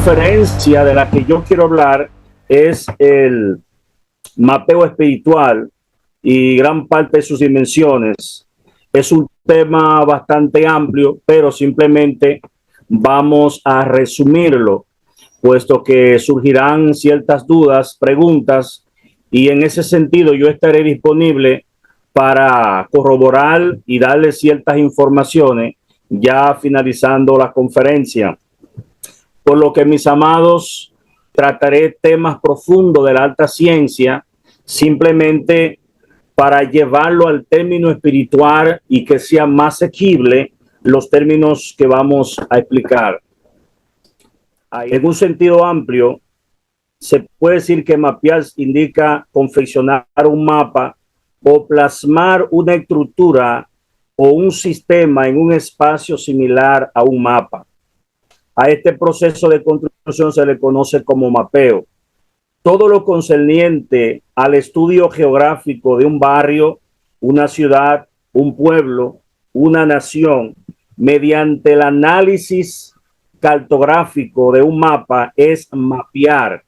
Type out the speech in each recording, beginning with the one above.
conferencia de la que yo quiero hablar es el mapeo espiritual y gran parte de sus dimensiones. Es un tema bastante amplio, pero simplemente vamos a resumirlo, puesto que surgirán ciertas dudas, preguntas, y en ese sentido yo estaré disponible para corroborar y darle ciertas informaciones ya finalizando la conferencia. Por lo que, mis amados, trataré temas profundos de la alta ciencia, simplemente para llevarlo al término espiritual y que sea más asequible los términos que vamos a explicar. En un sentido amplio, se puede decir que mapear indica confeccionar un mapa o plasmar una estructura o un sistema en un espacio similar a un mapa. A este proceso de construcción se le conoce como mapeo. Todo lo concerniente al estudio geográfico de un barrio, una ciudad, un pueblo, una nación, mediante el análisis cartográfico de un mapa es mapear.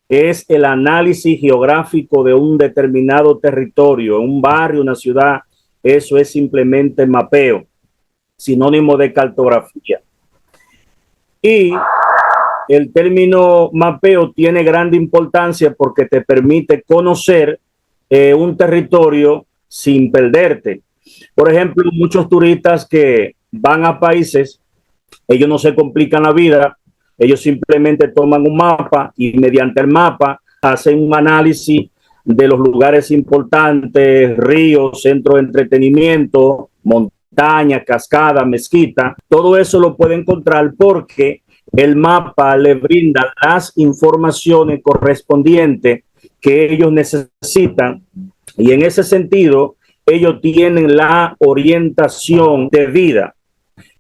Es el análisis geográfico de un determinado territorio, un barrio, una ciudad. Eso es simplemente mapeo, sinónimo de cartografía. Y el término mapeo tiene grande importancia porque te permite conocer un territorio sin perderte. Por ejemplo, muchos turistas que van a países, ellos no se complican la vida, ellos simplemente toman un mapa y mediante el mapa hacen un análisis de los lugares importantes, ríos, centros de entretenimiento, montaña, cascada, mezquita. Todo eso lo puede encontrar porque el mapa le brinda las informaciones correspondientes que ellos necesitan y en ese sentido ellos tienen la orientación de vida.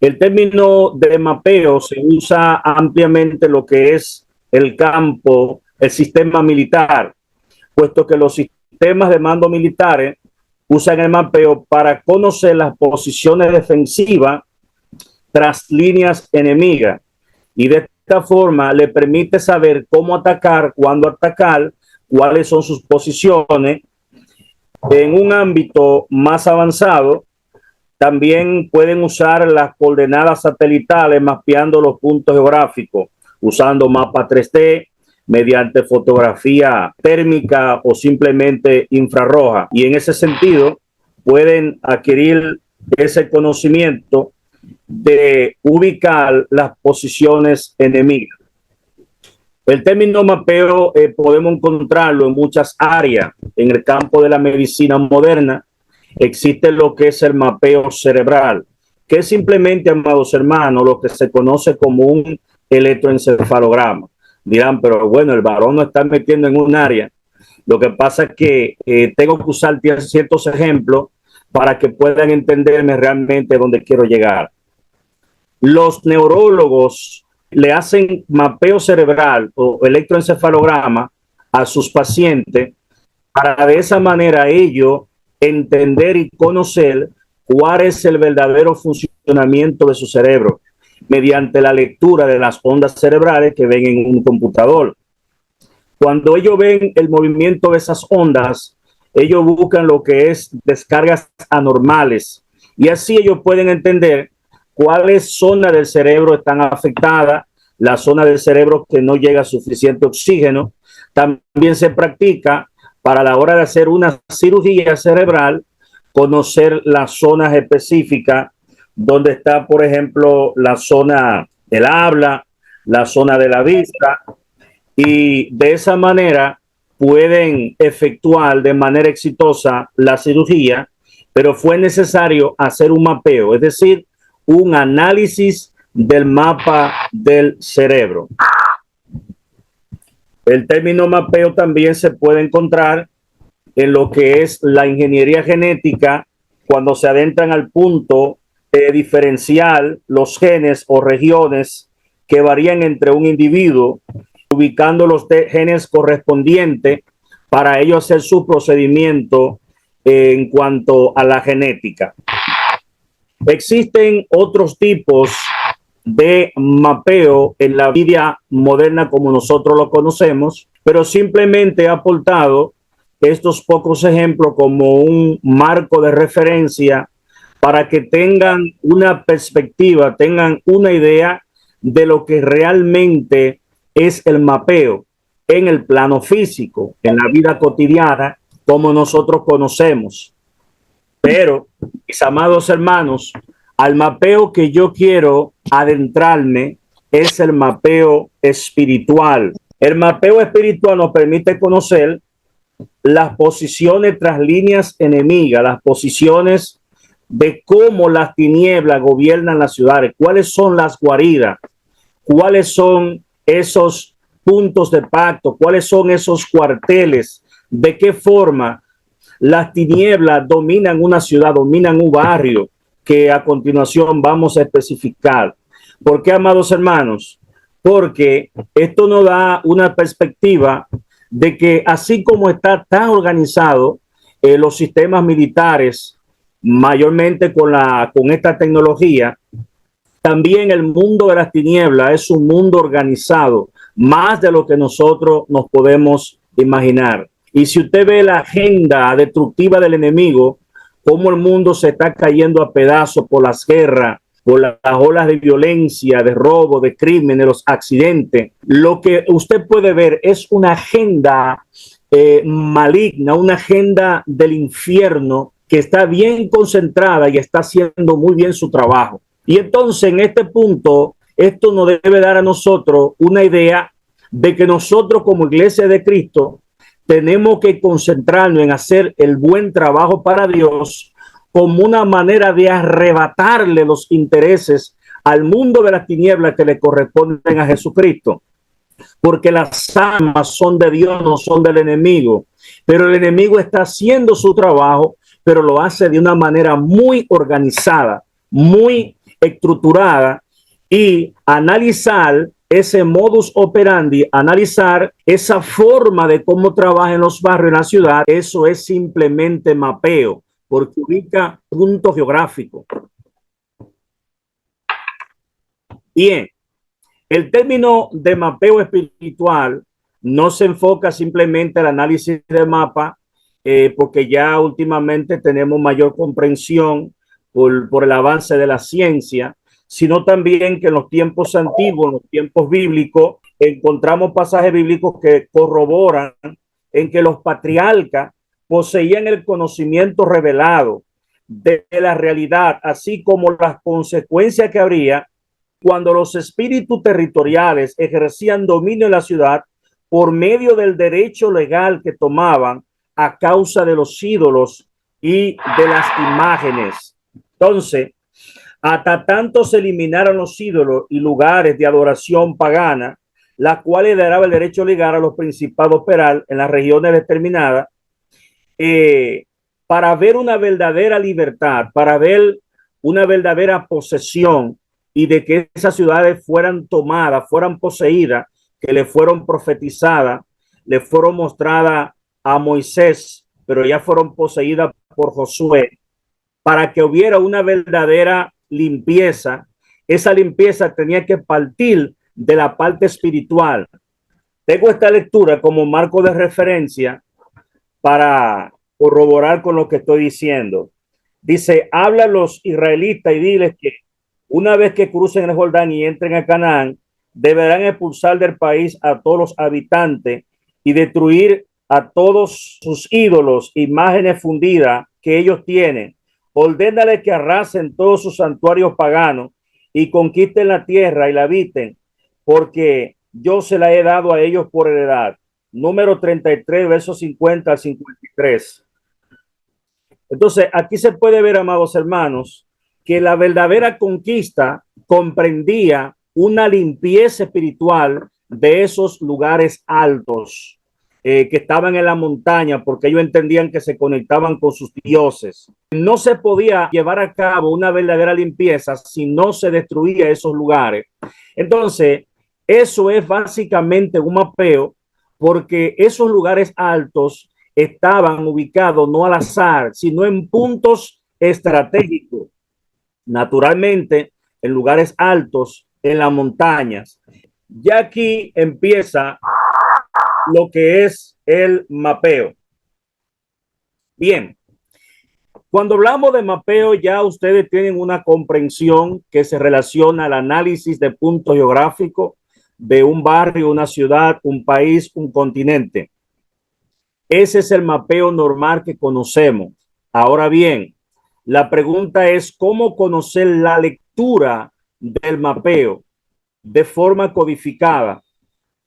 El término de mapeo se usa ampliamente en lo que es el campo, el sistema militar, puesto que los sistemas de mando militares usan el mapeo para conocer las posiciones defensivas tras líneas enemigas y de esta forma le permite saber cómo atacar, cuándo atacar, cuáles son sus posiciones. En un ámbito más avanzado, también pueden usar las coordenadas satelitales mapeando los puntos geográficos, usando mapa 3D, mediante fotografía térmica o simplemente infrarroja. Y en ese sentido, pueden adquirir ese conocimiento de ubicar las posiciones enemigas. El término mapeo podemos encontrarlo en muchas áreas. En el campo de la medicina moderna existe lo que es el mapeo cerebral, que es simplemente, amados hermanos, lo que se conoce como un electroencefalograma. Dirán, pero bueno, el varón no está metiendo en un área. Lo que pasa es que tengo que usar ciertos ejemplos para que puedan entenderme realmente dónde quiero llegar. Los neurólogos le hacen mapeo cerebral o electroencefalograma a sus pacientes para de esa manera ellos entender y conocer cuál es el verdadero funcionamiento de su cerebro mediante la lectura de las ondas cerebrales que ven en un computador. Cuando ellos ven el movimiento de esas ondas, ellos buscan lo que es descargas anormales y así ellos pueden entender cuáles zonas del cerebro están afectadas, la zona del cerebro que no llega suficiente oxígeno. También se practica para la hora de hacer una cirugía cerebral, conocer las zonas específicas donde está, por ejemplo, la zona del habla, la zona de la vista, y de esa manera pueden efectuar de manera exitosa la cirugía, pero fue necesario hacer un mapeo, es decir, un análisis del mapa del cerebro. El término mapeo también se puede encontrar en lo que es la ingeniería genética, cuando se adentran al punto de diferenciar los genes o regiones que varían entre un individuo, ubicando los genes correspondientes para ello hacer su procedimiento en cuanto a la genética. Existen otros tipos de mapeo en la vida moderna como nosotros lo conocemos, pero simplemente he aportado estos pocos ejemplos como un marco de referencia para que tengan una perspectiva, tengan una idea de lo que realmente es el mapeo en el plano físico, en la vida cotidiana, como nosotros conocemos. Pero, mis amados hermanos, al mapeo que yo quiero adentrarme es el mapeo espiritual. El mapeo espiritual nos permite conocer las posiciones tras líneas enemigas, las posiciones de cómo las tinieblas gobiernan las ciudades, cuáles son las guaridas, cuáles son esos puntos de pacto, cuáles son esos cuarteles, de qué forma las tinieblas dominan una ciudad, dominan un barrio, que a continuación vamos a especificar. ¿Por qué, amados hermanos? Porque esto nos da una perspectiva de que así como está tan organizado los sistemas militares, mayormente con esta tecnología, también el mundo de las tinieblas es un mundo organizado, más de lo que nosotros nos podemos imaginar. Y si usted ve la agenda destructiva del enemigo, cómo el mundo se está cayendo a pedazos por las guerras, por las olas de violencia, de robo, de crimen, de los accidentes, lo que usted puede ver es una agenda maligna, una agenda del infierno que está bien concentrada y está haciendo muy bien su trabajo. Y entonces en este punto, esto nos debe dar a nosotros una idea de que nosotros como iglesia de Cristo tenemos que concentrarnos en hacer el buen trabajo para Dios como una manera de arrebatarle los intereses al mundo de las tinieblas que le corresponden a Jesucristo. Porque las almas son de Dios, no son del enemigo. Pero el enemigo está haciendo su trabajo, pero lo hace de una manera muy organizada, muy estructurada, y analizar ese modus operandi, analizar esa forma de cómo trabaja en los barrios, en la ciudad, eso es simplemente mapeo, porque ubica puntos geográficos. Bien, el término de mapeo espiritual no se enfoca simplemente al análisis de mapa, porque ya últimamente tenemos mayor comprensión por el avance de la ciencia, sino también que en los tiempos antiguos, en los tiempos bíblicos, encontramos pasajes bíblicos que corroboran en que los patriarcas poseían el conocimiento revelado de la realidad, así como las consecuencias que habría cuando los espíritus territoriales ejercían dominio en la ciudad por medio del derecho legal que tomaban a causa de los ídolos y de las imágenes. Entonces, hasta tanto se eliminaron los ídolos y lugares de adoración pagana, la cual le daba el derecho legal a los principados operar en las regiones determinadas, para ver una verdadera libertad, para ver una verdadera posesión y de que esas ciudades fueran tomadas, fueran poseídas, que le fueron profetizadas, le fueron mostradas a Moisés, pero ya fueron poseídas por Josué, para que hubiera una verdadera limpieza. Esa limpieza tenía que partir de la parte espiritual. Tengo esta lectura como marco de referencia para corroborar con lo que estoy diciendo. Dice, habla a los israelitas y diles que una vez que crucen el Jordán y entren a Canaán, deberán expulsar del país a todos los habitantes y destruir a todos sus ídolos, imágenes fundidas que ellos tienen. Ordénale que arrasen todos sus santuarios paganos y conquisten la tierra y la habiten, porque yo se la he dado a ellos por heredad. Número 33, versos 50 al 53. Entonces, aquí se puede ver, amados hermanos, que la verdadera conquista comprendía una limpieza espiritual de esos lugares altos que estaban en la montaña, porque ellos entendían que se conectaban con sus dioses. No se podía llevar a cabo una verdadera limpieza si no se destruía esos lugares. Entonces, eso es básicamente un mapeo, porque esos lugares altos estaban ubicados no al azar, sino en puntos estratégicos. Naturalmente, en lugares altos en las montañas. Ya aquí empieza lo que es el mapeo. Bien, cuando hablamos de mapeo, ya ustedes tienen una comprensión que se relaciona al análisis de punto geográfico de un barrio, una ciudad, un país, un continente. Ese es el mapeo normal que conocemos. Ahora bien, la pregunta es cómo conocer la lectura del mapeo de forma codificada,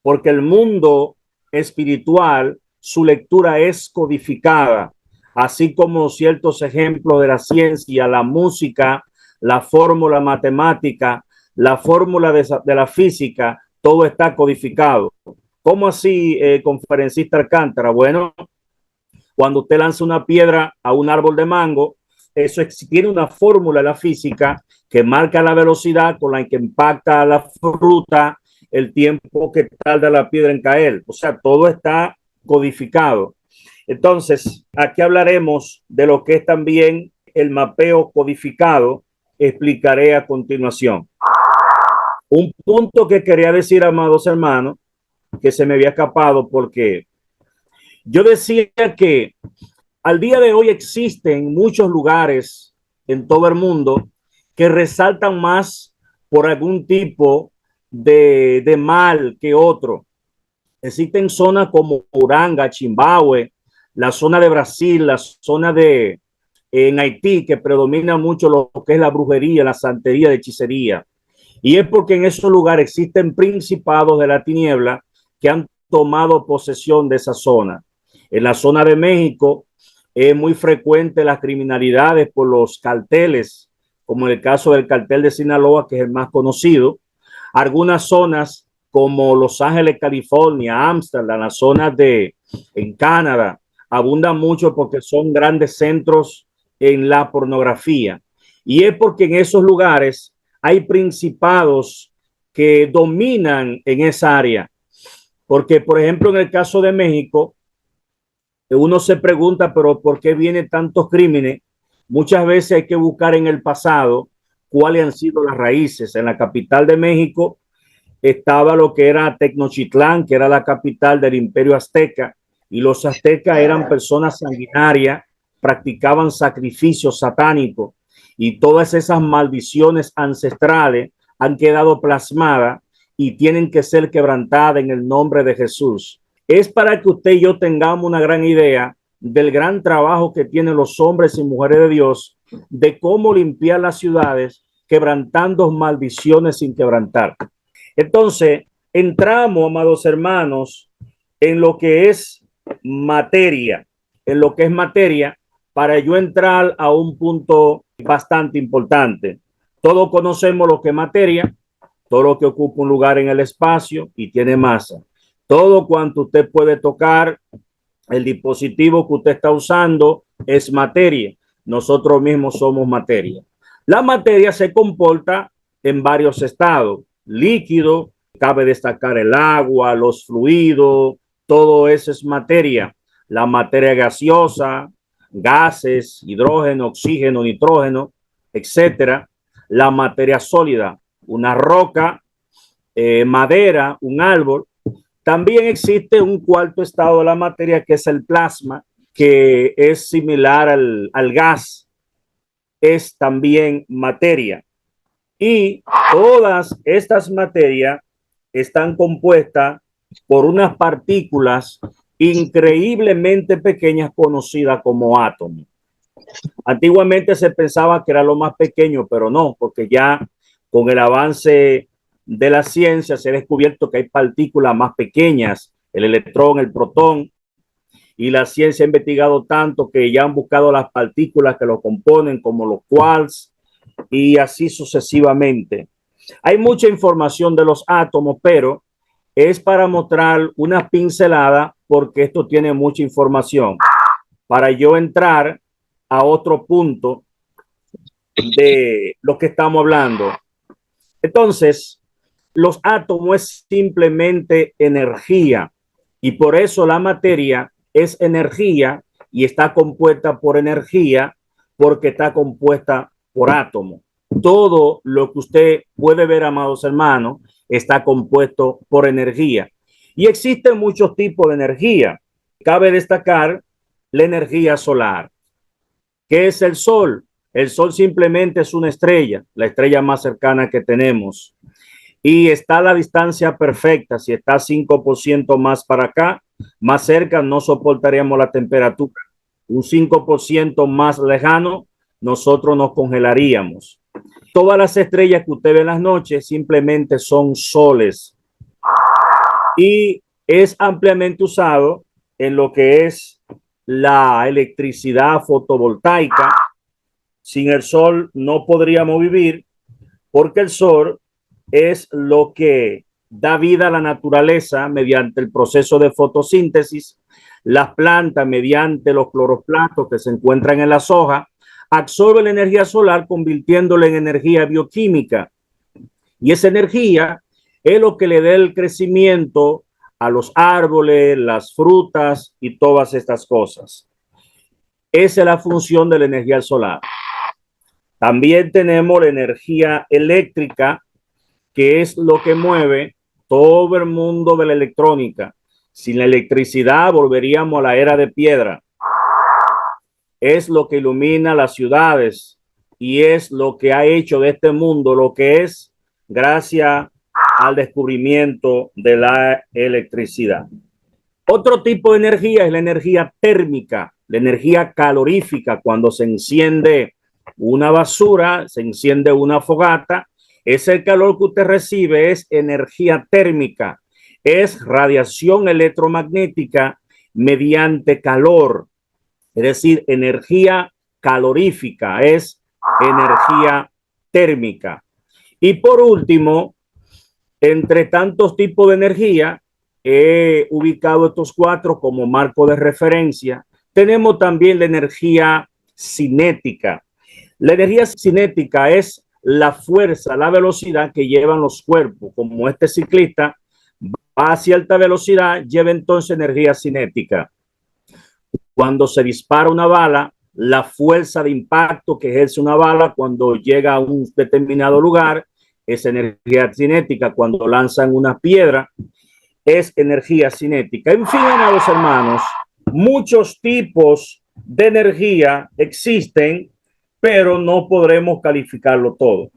porque el mundo espiritual, su lectura es codificada, así como ciertos ejemplos de la ciencia, la música, la fórmula matemática, la fórmula de la física, todo está codificado. ¿Cómo así, conferencista Alcántara? Bueno, cuando usted lanza una piedra a un árbol de mango, eso tiene una fórmula de la física que marca la velocidad con la que impacta la fruta, el tiempo que tarda la piedra en caer. O sea, todo está codificado. Entonces, aquí hablaremos de lo que es también el mapeo codificado. Explicaré a continuación. Un punto que quería decir, amados hermanos, que se me había escapado porque yo decía que al día de hoy existen muchos lugares en todo el mundo que resaltan más por algún tipo de mal que otro. Existen zonas como Uranga, Chimbahue, la zona de Brasil, la zona de en Haití, que predomina mucho lo que es la brujería, la santería, de hechicería. Y es porque en esos lugares existen principados de la tiniebla que han tomado posesión de esa zona. En la zona de México es muy frecuente las criminalidades por los carteles, como en el caso del cartel de Sinaloa, que es el más conocido. Algunas zonas como Los Ángeles, California, Ámsterdam, las zonas de en Canadá, abundan mucho porque son grandes centros en la pornografía. Y es porque en esos lugares hay principados que dominan en esa área. Porque, por ejemplo, en el caso de México, uno se pregunta, pero ¿por qué vienen tantos crímenes? Muchas veces hay que buscar en el pasado cuáles han sido las raíces. En la capital de México estaba lo que era Tecnochitlán, que era la capital del Imperio Azteca, y los aztecas eran personas sanguinarias, practicaban sacrificios satánicos, y todas esas maldiciones ancestrales han quedado plasmadas y tienen que ser quebrantadas en el nombre de Jesús. Es para que usted y yo tengamos una gran idea del gran trabajo que tienen los hombres y mujeres de Dios de cómo limpiar las ciudades quebrantando maldiciones sin quebrantar. Entonces, entramos, amados hermanos, en lo que es materia, para yo entrar a un punto bastante importante. Todos conocemos lo que es materia, todo lo que ocupa un lugar en el espacio y tiene masa. Todo cuanto usted puede tocar, el dispositivo que usted está usando es materia. Nosotros mismos somos materia. La materia se comporta en varios estados. Líquido, cabe destacar el agua, los fluidos, todo eso es materia. La materia gaseosa, gases, hidrógeno, oxígeno, nitrógeno, etcétera. La materia sólida, una roca, madera, un árbol. También existe un cuarto estado de la materia que es el plasma, que es similar al gas, es también materia. Y todas estas materias están compuestas por unas partículas increíblemente pequeñas conocidas como átomos. Antiguamente se pensaba que era lo más pequeño, pero no, porque ya con el avance de la ciencia se ha descubierto que hay partículas más pequeñas, el electrón, el protón, y la ciencia ha investigado tanto que ya han buscado las partículas que lo componen, como los quarks, y así sucesivamente. Hay mucha información de los átomos, pero es para mostrar una pincelada porque esto tiene mucha información. Para yo entrar a otro punto de lo que estamos hablando. Entonces, los átomos es simplemente energía y por eso la materia es energía y está compuesta por energía porque está compuesta por átomos. Todo lo que usted puede ver, amados hermanos, está compuesto por energía. Y existen muchos tipos de energía. Cabe destacar la energía solar. ¿Qué es el sol? El sol simplemente es una estrella, la estrella más cercana que tenemos. Y está a la distancia perfecta. Si está 5% más para acá, más cerca, no soportaríamos la temperatura. Un 5% más lejano, nosotros nos congelaríamos. Todas las estrellas que usted ve en las noches simplemente son soles y es ampliamente usado en lo que es la electricidad fotovoltaica. Sin el sol no podríamos vivir porque el sol es lo que da vida a la naturaleza mediante el proceso de fotosíntesis. Las plantas, mediante los cloroplastos que se encuentran en las hojas, absorben la energía solar convirtiéndola en energía bioquímica. Y esa energía es lo que le da el crecimiento a los árboles, las frutas y todas estas cosas. Esa es la función de la energía solar. También tenemos la energía eléctrica, que es lo que mueve todo el mundo de la electrónica. Sin la electricidad volveríamos a la era de piedra. Es lo que ilumina las ciudades y es lo que ha hecho de este mundo lo que es gracias al descubrimiento de la electricidad. Otro tipo de energía es la energía térmica, la energía calorífica. Cuando se enciende una basura, se enciende una fogata, ese calor que usted recibe es energía térmica, es radiación electromagnética mediante calor, es decir, energía calorífica, es energía térmica. Y por último, entre tantos tipos de energía, he ubicado estos cuatro como marco de referencia. Tenemos también la energía cinética. La energía cinética es la fuerza, la velocidad que llevan los cuerpos. Como este ciclista va a cierta velocidad, lleva entonces energía cinética. Cuando se dispara una bala, la fuerza de impacto que ejerce una bala cuando llega a un determinado lugar es energía cinética. Cuando lanzan una piedra, es energía cinética. En fin, amados hermanos, muchos tipos de energía existen, pero no podremos calificarlo todo.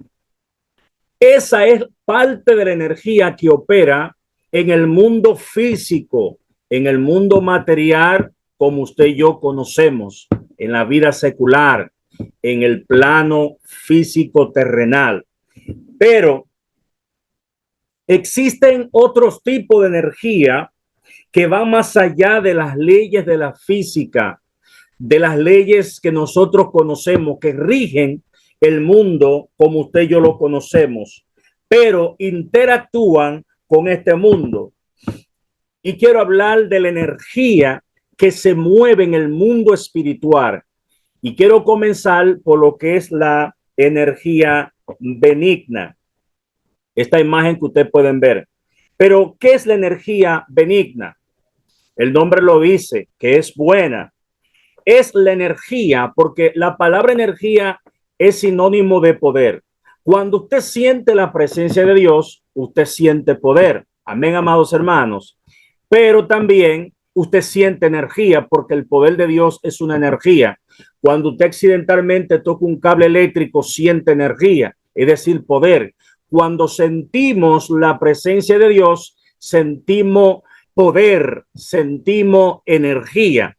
Esa es parte de la energía que opera en el mundo físico, en el mundo material, como usted y yo conocemos, en la vida secular, en el plano físico terrenal. Pero existen otros tipos de energía que van más allá de las leyes de la física, de las leyes que nosotros conocemos, que rigen el mundo como usted y yo lo conocemos, pero interactúan con este mundo. Y quiero hablar de la energía que se mueve en el mundo espiritual. Y quiero comenzar por lo que es la energía benigna. Esta imagen que ustedes pueden ver. Pero, ¿qué es la energía benigna? El nombre lo dice, que es buena. Es la energía, porque la palabra energía es sinónimo de poder. Cuando usted siente la presencia de Dios, usted siente poder. Amén, amados hermanos. Pero también usted siente energía, porque el poder de Dios es una energía. Cuando usted accidentalmente toca un cable eléctrico, siente energía, es decir, poder. Cuando sentimos la presencia de Dios, sentimos poder, sentimos energía.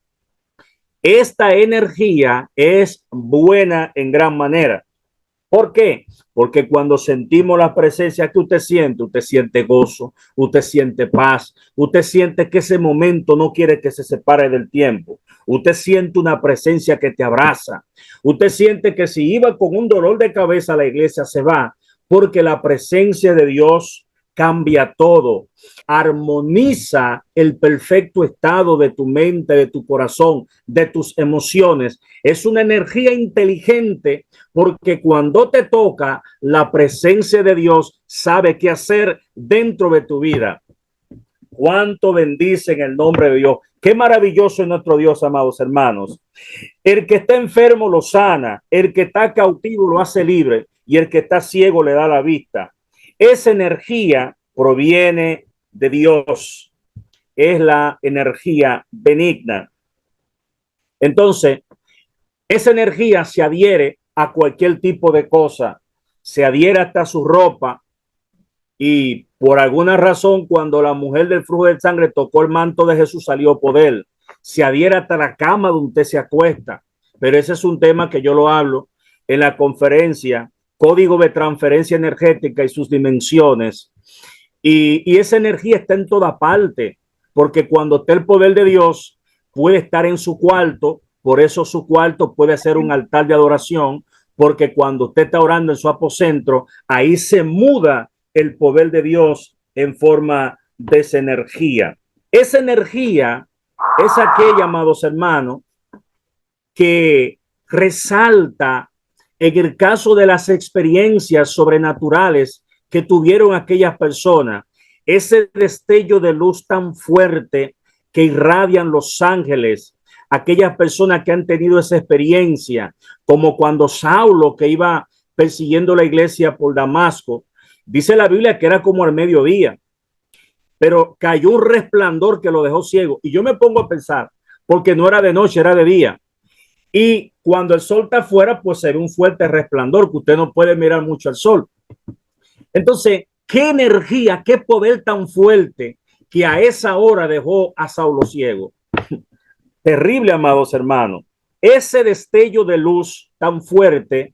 Esta energía es buena en gran manera. ¿Por qué? Porque cuando sentimos la presencia que usted siente gozo, usted siente paz, usted siente que ese momento no quiere que se separe del tiempo. Usted siente una presencia que te abraza. Usted siente que si iba con un dolor de cabeza a la iglesia se va, porque la presencia de Dios cambia todo, armoniza el perfecto estado de tu mente, de tu corazón, de tus emociones. Es una energía inteligente porque cuando te toca, la presencia de Dios sabe qué hacer dentro de tu vida. Cuánto bendicen el nombre de Dios. Qué maravilloso es nuestro Dios, amados hermanos. El que está enfermo lo sana, el que está cautivo lo hace libre. y el que está ciego le da la vista. Esa energía proviene de Dios, es la energía benigna. Entonces, esa energía se adhiere a cualquier tipo de cosa, se adhiere hasta a su ropa, y por alguna razón cuando la mujer del flujo de sangre tocó el manto de Jesús salió poder, se adhiere hasta la cama donde usted se acuesta. Pero ese es un tema que yo lo hablo en la conferencia Código de Transferencia Energética y sus dimensiones, y esa energía está en toda parte, porque cuando está el poder de Dios puede estar en su cuarto. Por eso su cuarto puede ser un altar de adoración, porque cuando usted está orando en su aposento, ahí se muda el poder de Dios en forma de esa energía. Esa energía es aquella, amados hermanos, que resalta en el caso de las experiencias sobrenaturales que tuvieron aquellas personas, ese destello de luz tan fuerte que irradian los ángeles, aquellas personas que han tenido esa experiencia, como cuando Saulo, que iba persiguiendo la iglesia por Damasco, dice la Biblia que era como al mediodía, pero cayó un resplandor que lo dejó ciego. Y yo me pongo a pensar, porque no era de noche, era de día. Y cuando el sol está afuera, pues se ve un fuerte resplandor que usted no puede mirar mucho al sol. Entonces, qué energía, qué poder tan fuerte que a esa hora dejó a Saulo ciego. Terrible, amados hermanos. Ese destello de luz tan fuerte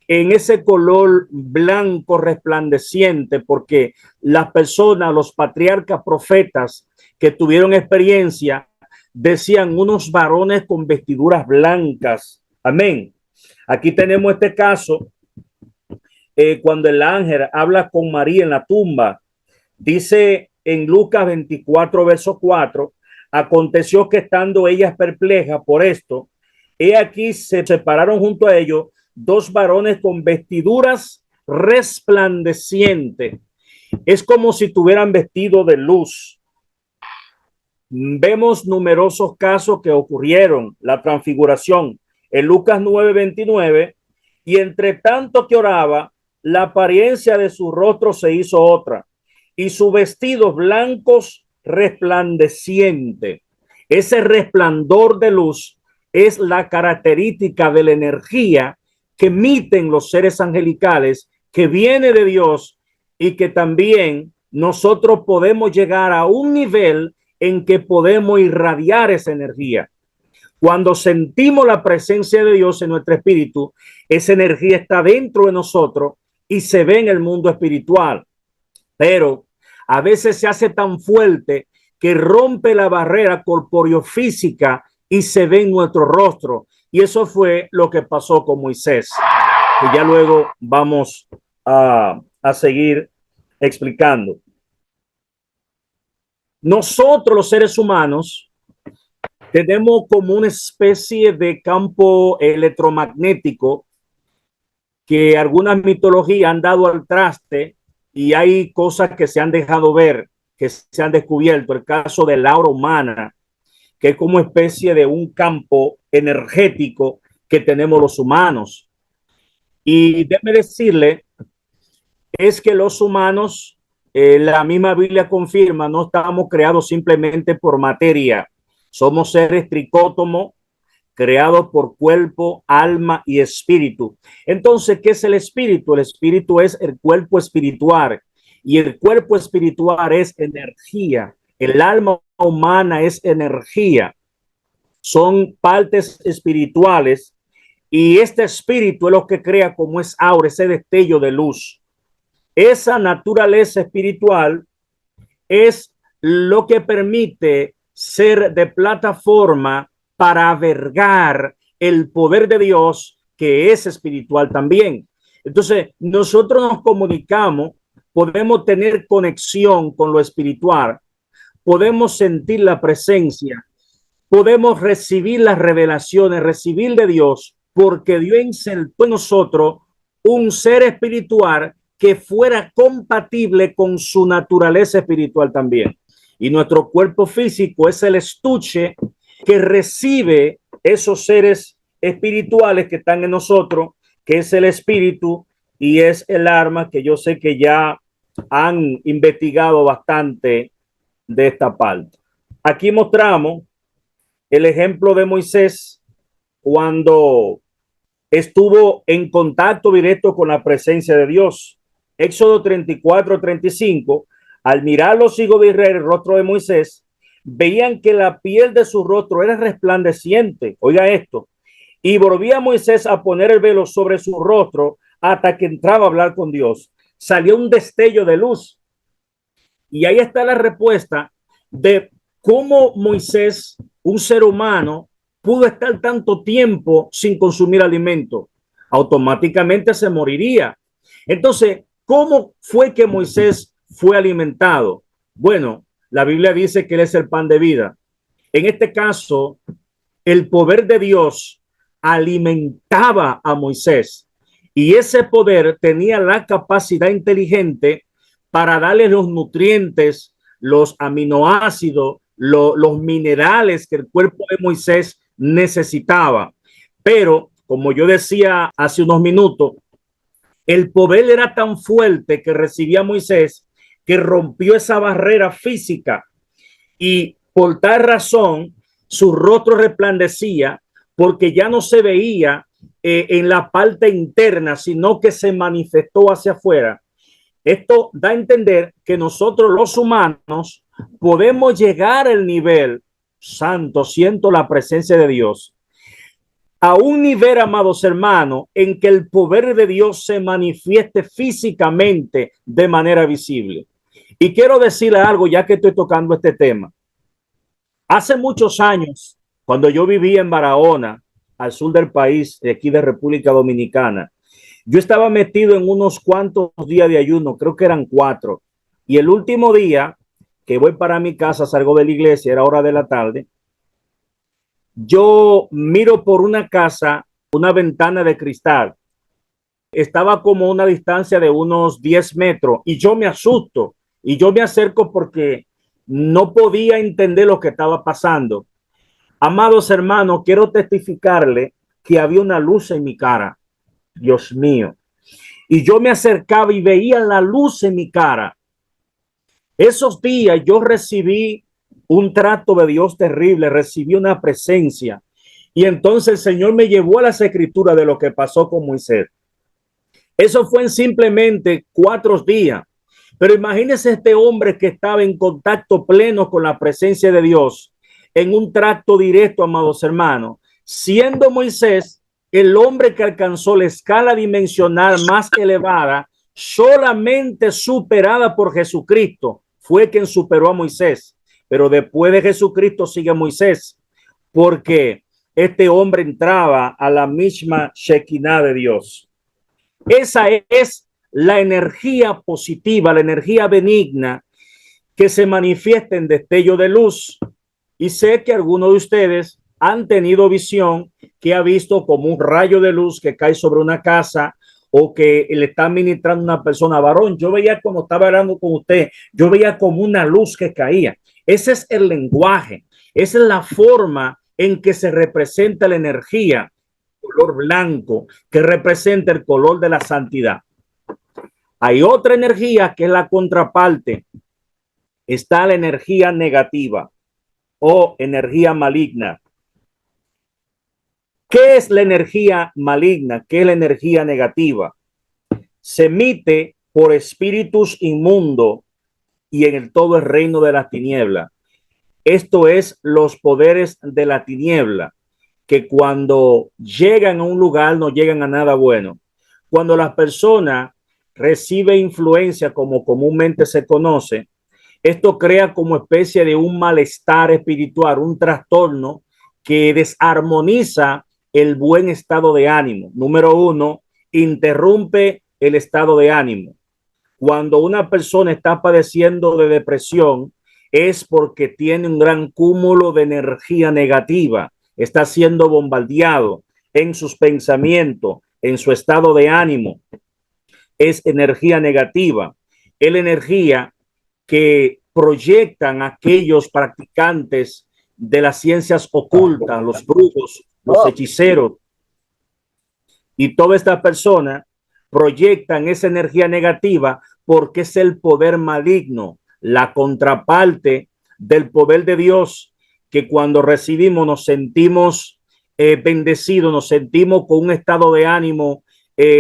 en ese color blanco resplandeciente, porque las personas, los patriarcas profetas que tuvieron experiencia, decían unos varones con vestiduras blancas. Amén. Aquí tenemos este caso cuando el ángel habla con María en la tumba. Dice en Lucas 24, verso 4, aconteció que estando ellas perplejas por esto, he aquí se separaron junto a ellos dos varones con vestiduras resplandecientes. Es como si tuvieran vestido de luz. Vemos numerosos casos que ocurrieron, la transfiguración en Lucas 9:29, y entre tanto que oraba, la apariencia de su rostro se hizo otra, y sus vestidos blancos resplandeciente. Ese resplandor de luz es la característica de la energía que emiten los seres angelicales, que viene de Dios, y que también nosotros podemos llegar a un nivel en que podemos irradiar esa energía. Cuando sentimos la presencia de Dios en nuestro espíritu, esa energía está dentro de nosotros y se ve en el mundo espiritual. Pero a veces se hace tan fuerte que rompe la barrera corpóreo-física y se ve en nuestro rostro. Y eso fue lo que pasó con Moisés, que ya luego vamos a seguir explicando. Nosotros los seres humanos tenemos como una especie de campo electromagnético que algunas mitologías han dado al traste, y hay cosas que se han dejado ver, que se han descubierto. El caso del aura humana, que es como especie de un campo energético que tenemos los humanos. Y déjeme decirle, es que los humanos, la misma Biblia confirma, no estamos creados simplemente por materia. Somos seres tricótomos, creados por cuerpo, alma y espíritu. Entonces, ¿qué es el espíritu? El espíritu es el cuerpo espiritual, y el cuerpo espiritual es energía. El alma humana es energía. Son partes espirituales, y este espíritu es lo que crea como es aura, ese destello de luz. Esa naturaleza espiritual es lo que permite ser de plataforma para albergar el poder de Dios, que es espiritual también. Entonces, nosotros nos comunicamos, podemos tener conexión con lo espiritual, podemos sentir la presencia, podemos recibir las revelaciones, recibir de Dios, porque Dios insertó en nosotros un ser espiritual que fuera compatible con su naturaleza espiritual también. Y nuestro cuerpo físico es el estuche que recibe esos seres espirituales que están en nosotros, que es el espíritu, y es el arma que yo sé que ya han investigado bastante de esta parte. Aquí mostramos el ejemplo de Moisés cuando estuvo en contacto directo con la presencia de Dios. Éxodo 34-35, al mirar los hijos de Israel el rostro de Moisés, veían que la piel de su rostro era resplandeciente. Oiga esto. Y volvía Moisés a poner el velo sobre su rostro hasta que entraba a hablar con Dios. Salió un destello de luz. Y ahí está la respuesta de cómo Moisés, un ser humano, pudo estar tanto tiempo sin consumir alimento. Automáticamente se moriría. Entonces, ¿cómo fue que Moisés fue alimentado? Bueno, la Biblia dice que él es el pan de vida. En este caso, el poder de Dios alimentaba a Moisés y ese poder tenía la capacidad inteligente para darle los nutrientes, los aminoácidos, los minerales que el cuerpo de Moisés necesitaba. Pero, como yo decía hace unos minutos, el poder era tan fuerte que recibía Moisés que rompió esa barrera física y por tal razón su rostro resplandecía porque ya no se veía en la parte interna, sino que se manifestó hacia afuera. Esto da a entender que nosotros los humanos podemos llegar al nivel santo, siento la presencia de Dios, a un nivel, amados hermanos, en que el poder de Dios se manifieste físicamente de manera visible. Y quiero decirle algo ya que estoy tocando este tema. Hace muchos años, cuando yo vivía en Barahona, al sur del país, de aquí de República Dominicana, yo estaba metido en unos cuantos días de ayuno, creo que eran 4. Y el último día que voy para mi casa, salgo de la iglesia, era hora de la tarde, yo miro por una casa, una ventana de cristal. Estaba como a una distancia de unos 10 metros y yo me asusto y yo me acerco porque no podía entender lo que estaba pasando. Amados hermanos, quiero testificarle que había una luz en mi cara. Dios mío. Y yo me acercaba y veía la luz en mi cara. Esos días yo recibí un trato de Dios terrible, recibí una presencia. Y entonces el Señor me llevó a las escrituras de lo que pasó con Moisés. Eso fue en simplemente 4 días. Pero imagínense este hombre que estaba en contacto pleno con la presencia de Dios, en un trato directo, amados hermanos, siendo Moisés el hombre que alcanzó la escala dimensional más elevada, solamente superada por Jesucristo. Fue quien superó a Moisés. Pero después de Jesucristo sigue Moisés, porque este hombre entraba a la misma Shekinah de Dios. Esa es la energía positiva, la energía benigna que se manifiesta en destello de luz. Y sé que algunos de ustedes han tenido visión que ha visto como un rayo de luz que cae sobre una casa o que le está ministrando una persona varón. Yo veía cuando estaba hablando con usted, yo veía como una luz que caía. Ese es el lenguaje, esa es la forma en que se representa la energía, color blanco, que representa el color de la santidad. Hay otra energía que es la contraparte. Está la energía negativa o energía maligna. ¿Qué es la energía maligna? ¿Qué es la energía negativa? Se emite por espíritus inmundos y en el todo el reino de las tinieblas. Esto es los poderes de la tiniebla, que cuando llegan a un lugar no llegan a nada bueno. Cuando las personas reciben influencia, como comúnmente se conoce, esto crea como especie de un malestar espiritual, un trastorno que desarmoniza el buen estado de ánimo. Número 1, interrumpe el estado de ánimo. Cuando una persona está padeciendo de depresión, es porque tiene un gran cúmulo de energía negativa, está siendo bombardeado en sus pensamientos, en su estado de ánimo. Es energía negativa, es la energía que proyectan aquellos practicantes de las ciencias ocultas, los brujos, los hechiceros y toda esta persona proyectan esa energía negativa porque es el poder maligno, la contraparte del poder de Dios, que cuando recibimos nos sentimos bendecidos, nos sentimos con un estado de ánimo,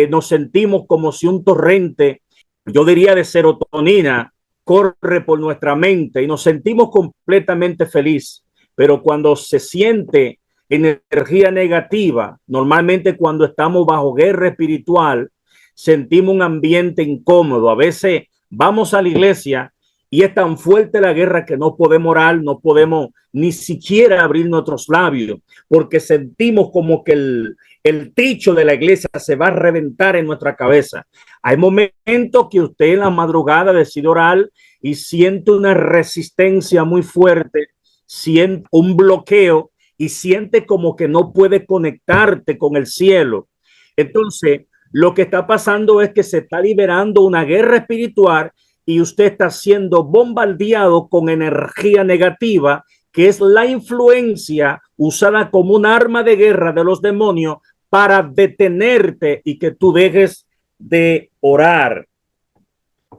nos sentimos como si un torrente, yo diría de serotonina, corre por nuestra mente y nos sentimos completamente felices. Pero cuando se siente energía negativa, normalmente cuando estamos bajo guerra espiritual, sentimos un ambiente incómodo. A veces vamos a la iglesia y es tan fuerte la guerra que no podemos orar, no podemos ni siquiera abrir nuestros labios, porque sentimos como que el techo de la iglesia se va a reventar en nuestra cabeza. Hay momentos que usted en la madrugada decide orar y siente una resistencia muy fuerte, siente un bloqueo y siente como que no puede conectarte con el cielo. Entonces, lo que está pasando es que se está liberando una guerra espiritual y usted está siendo bombardeado con energía negativa, que es la influencia usada como un arma de guerra de los demonios para detenerte y que tú dejes de orar,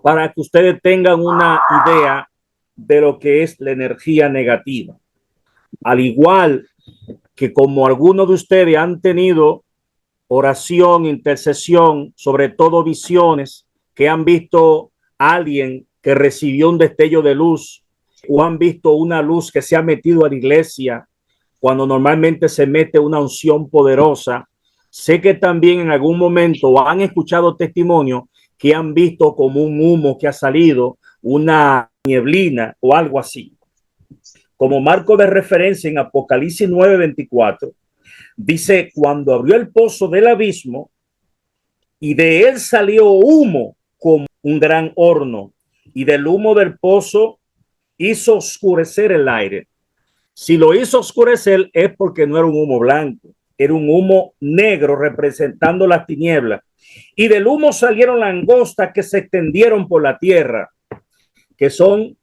para que ustedes tengan una idea de lo que es la energía negativa. Al igual que como algunos de ustedes han tenido oración, intercesión, sobre todo visiones, que han visto a alguien que recibió un destello de luz o han visto una luz que se ha metido a la iglesia cuando normalmente se mete una unción poderosa. Sé que también en algún momento han escuchado testimonios que han visto como un humo que ha salido, una nieblina o algo así. Como marco de referencia en Apocalipsis 9:24, dice, cuando abrió el pozo del abismo y de él salió humo como un gran horno y del humo del pozo hizo oscurecer el aire. Si lo hizo oscurecer es porque no era un humo blanco, era un humo negro representando las tinieblas. Y del humo salieron langostas que se extendieron por la tierra, que son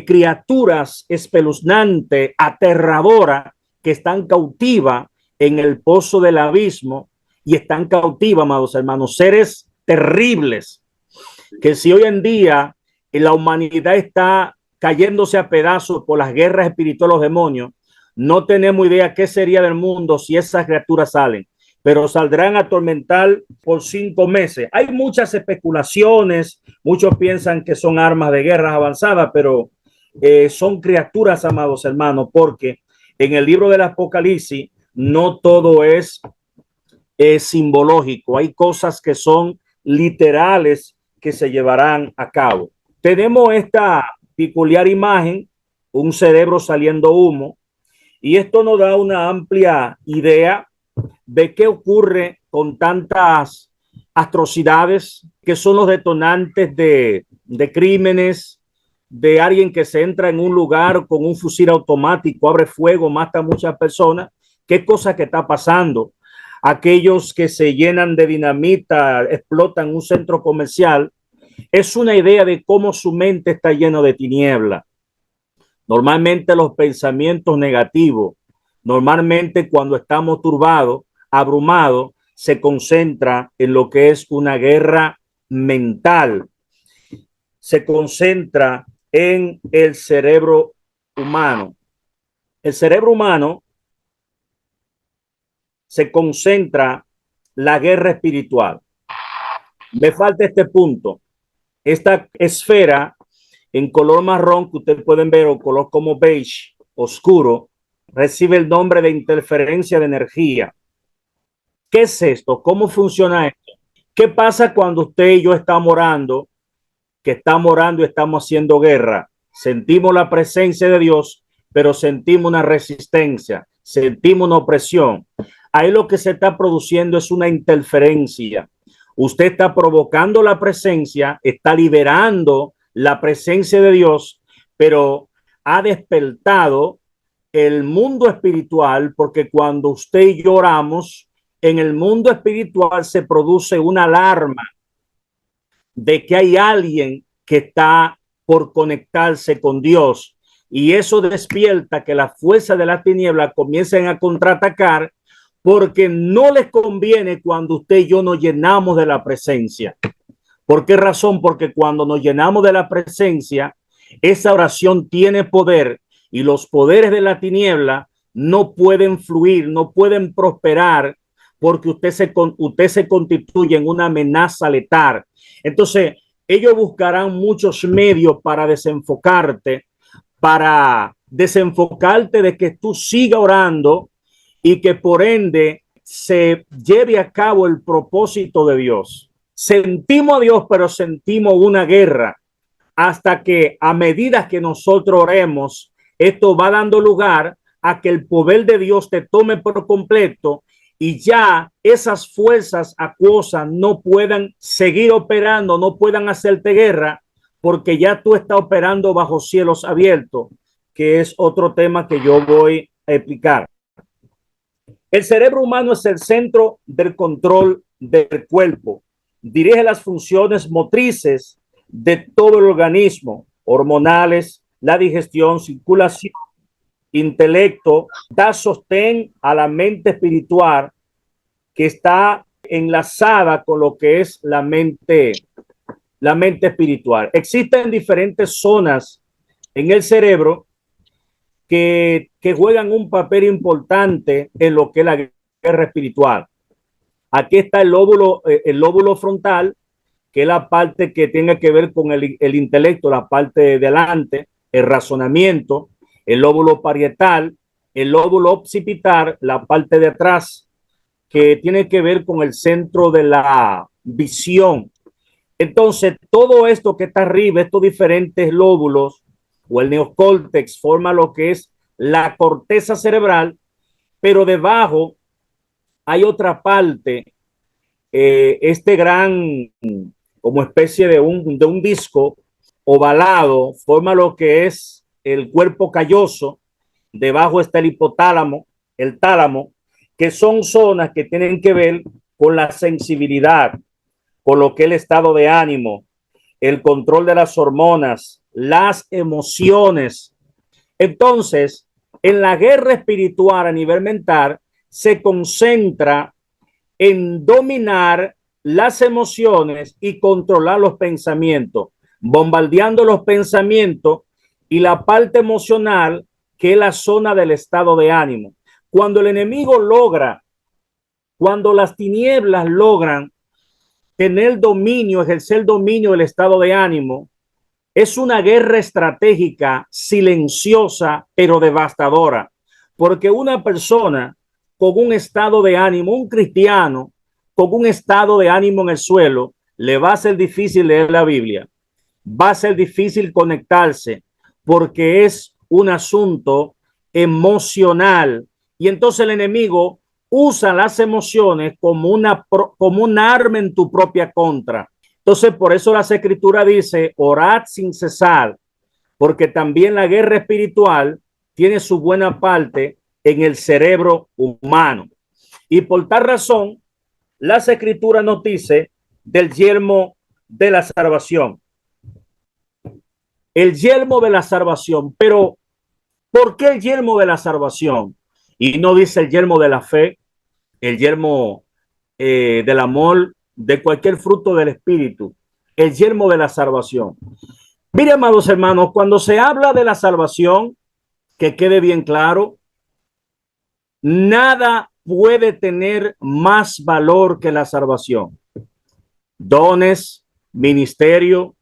criaturas espeluznantes, aterradoras, que están cautivas en el pozo del abismo y están cautivas, amados hermanos, seres terribles, que si hoy en día la humanidad está cayéndose a pedazos por las guerras espirituales de los demonios, no tenemos idea qué sería del mundo si esas criaturas salen, pero saldrán a atormentar por 5 meses. Hay muchas especulaciones, muchos piensan que son armas de guerra avanzadas, pero son criaturas, amados hermanos, porque en el libro del Apocalipsis no todo es simbológico, hay cosas que son literales que se llevarán a cabo. Tenemos esta peculiar imagen, un cerebro saliendo humo, y esto nos da una amplia idea de qué ocurre con tantas atrocidades que son los detonantes de crímenes, de alguien que se entra en un lugar con un fusil automático, abre fuego, mata a muchas personas. ¿Qué cosa que está pasando? Aquellos que se llenan de dinamita, explotan un centro comercial, es una idea de cómo su mente está llena de tiniebla. Normalmente los pensamientos negativos, normalmente cuando estamos turbados, abrumados, se concentra en lo que es una guerra mental. Se concentra en el cerebro humano. El cerebro humano se concentra la guerra espiritual. Me falta este punto. Esta esfera en color marrón que ustedes pueden ver o color como beige, oscuro, recibe el nombre de interferencia de energía. ¿Qué es esto? ¿Cómo funciona esto? ¿Qué pasa cuando usted y yo estamos orando, que estamos orando y estamos haciendo guerra? Sentimos la presencia de Dios, pero sentimos una resistencia, sentimos una opresión. Ahí lo que se está produciendo es una interferencia. Usted está provocando la presencia, está liberando la presencia de Dios, pero ha despertado el mundo espiritual, porque cuando usted y yo oramos, en el mundo espiritual se produce una alarma de que hay alguien que está por conectarse con Dios, y eso despierta que las fuerzas de la tiniebla comiencen a contraatacar, porque no les conviene cuando usted y yo nos llenamos de la presencia. ¿Por qué razón? Porque cuando nos llenamos de la presencia, esa oración tiene poder y los poderes de la tiniebla no pueden fluir, no pueden prosperar porque usted se constituye en una amenaza letal. Entonces, ellos buscarán muchos medios para desenfocarte de que tú sigas orando y que por ende se lleve a cabo el propósito de Dios. Sentimos a Dios, pero sentimos una guerra hasta que a medida que nosotros oremos, esto va dando lugar a que el poder de Dios te tome por completo y ya esas fuerzas acuosas no puedan seguir operando, no puedan hacerte guerra, porque ya tú estás operando bajo cielos abiertos, que es otro tema que yo voy a explicar. El cerebro humano es el centro del control del cuerpo. Dirige las funciones motrices de todo el organismo, hormonales, la digestión, circulación, intelecto, da sostén a la mente espiritual que está enlazada con lo que es la mente espiritual. Existen diferentes zonas en el cerebro que juegan un papel importante en lo que es la guerra espiritual. Aquí está el lóbulo frontal, que es la parte que tiene que ver con el intelecto, la parte de delante, el razonamiento, el lóbulo parietal, el lóbulo occipital, la parte de atrás, que tiene que ver con el centro de la visión. Entonces, todo esto que está arriba, estos diferentes lóbulos o el neocórtex, forma lo que es la corteza cerebral, pero debajo hay otra parte, este gran, como especie de un disco ovalado, forma lo que es el cuerpo calloso. Debajo está el hipotálamo, el tálamo, que son zonas que tienen que ver con la sensibilidad, con lo que es el estado de ánimo, el control de las hormonas, las emociones. Entonces, en la guerra espiritual a nivel mental se concentra en dominar las emociones y controlar los pensamientos, bombardeando los pensamientos y la parte emocional, que es la zona del estado de ánimo. Cuando el enemigo logra, cuando las tinieblas logran tener dominio, ejercer dominio del estado de ánimo, es una guerra estratégica, silenciosa, pero devastadora, porque una persona con un estado de ánimo, un cristiano con un estado de ánimo en el suelo, le va a ser difícil leer la Biblia, va a ser difícil conectarse, porque es un asunto emocional. Y entonces el enemigo usa las emociones como un arma en tu propia contra. Entonces, por eso las escrituras dice, orad sin cesar, porque también la guerra espiritual tiene su buena parte en el cerebro humano. Y por tal razón, las escrituras nos dice del yelmo de la salvación. El yelmo de la salvación. Pero, ¿por qué el yelmo de la salvación? Y no dice el yelmo de la fe, el yelmo del amor, de cualquier fruto del espíritu, el yelmo de la salvación. Mire, amados hermanos, cuando se habla de la salvación, que quede bien claro, nada puede tener más valor que la salvación. Dones, ministerio,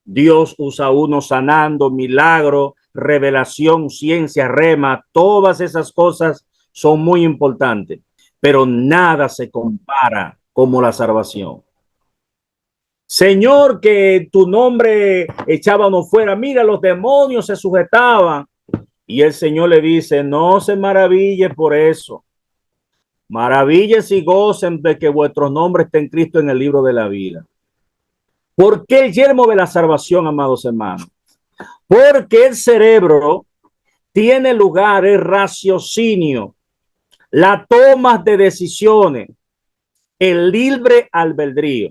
Dios usa uno sanando, milagro, revelación, ciencia, rema, todas esas cosas son muy importantes, pero nada se compara como la salvación. Señor, que tu nombre echábamos fuera, mira, los demonios se sujetaban. Y el Señor le dice, no se maraville por eso. Maravilles y gocen de que vuestro nombre esté en Cristo en el libro de la vida. ¿Por qué el yelmo de la salvación, amados hermanos? Porque el cerebro tiene lugar el raciocinio, la toma de decisiones, el libre albedrío.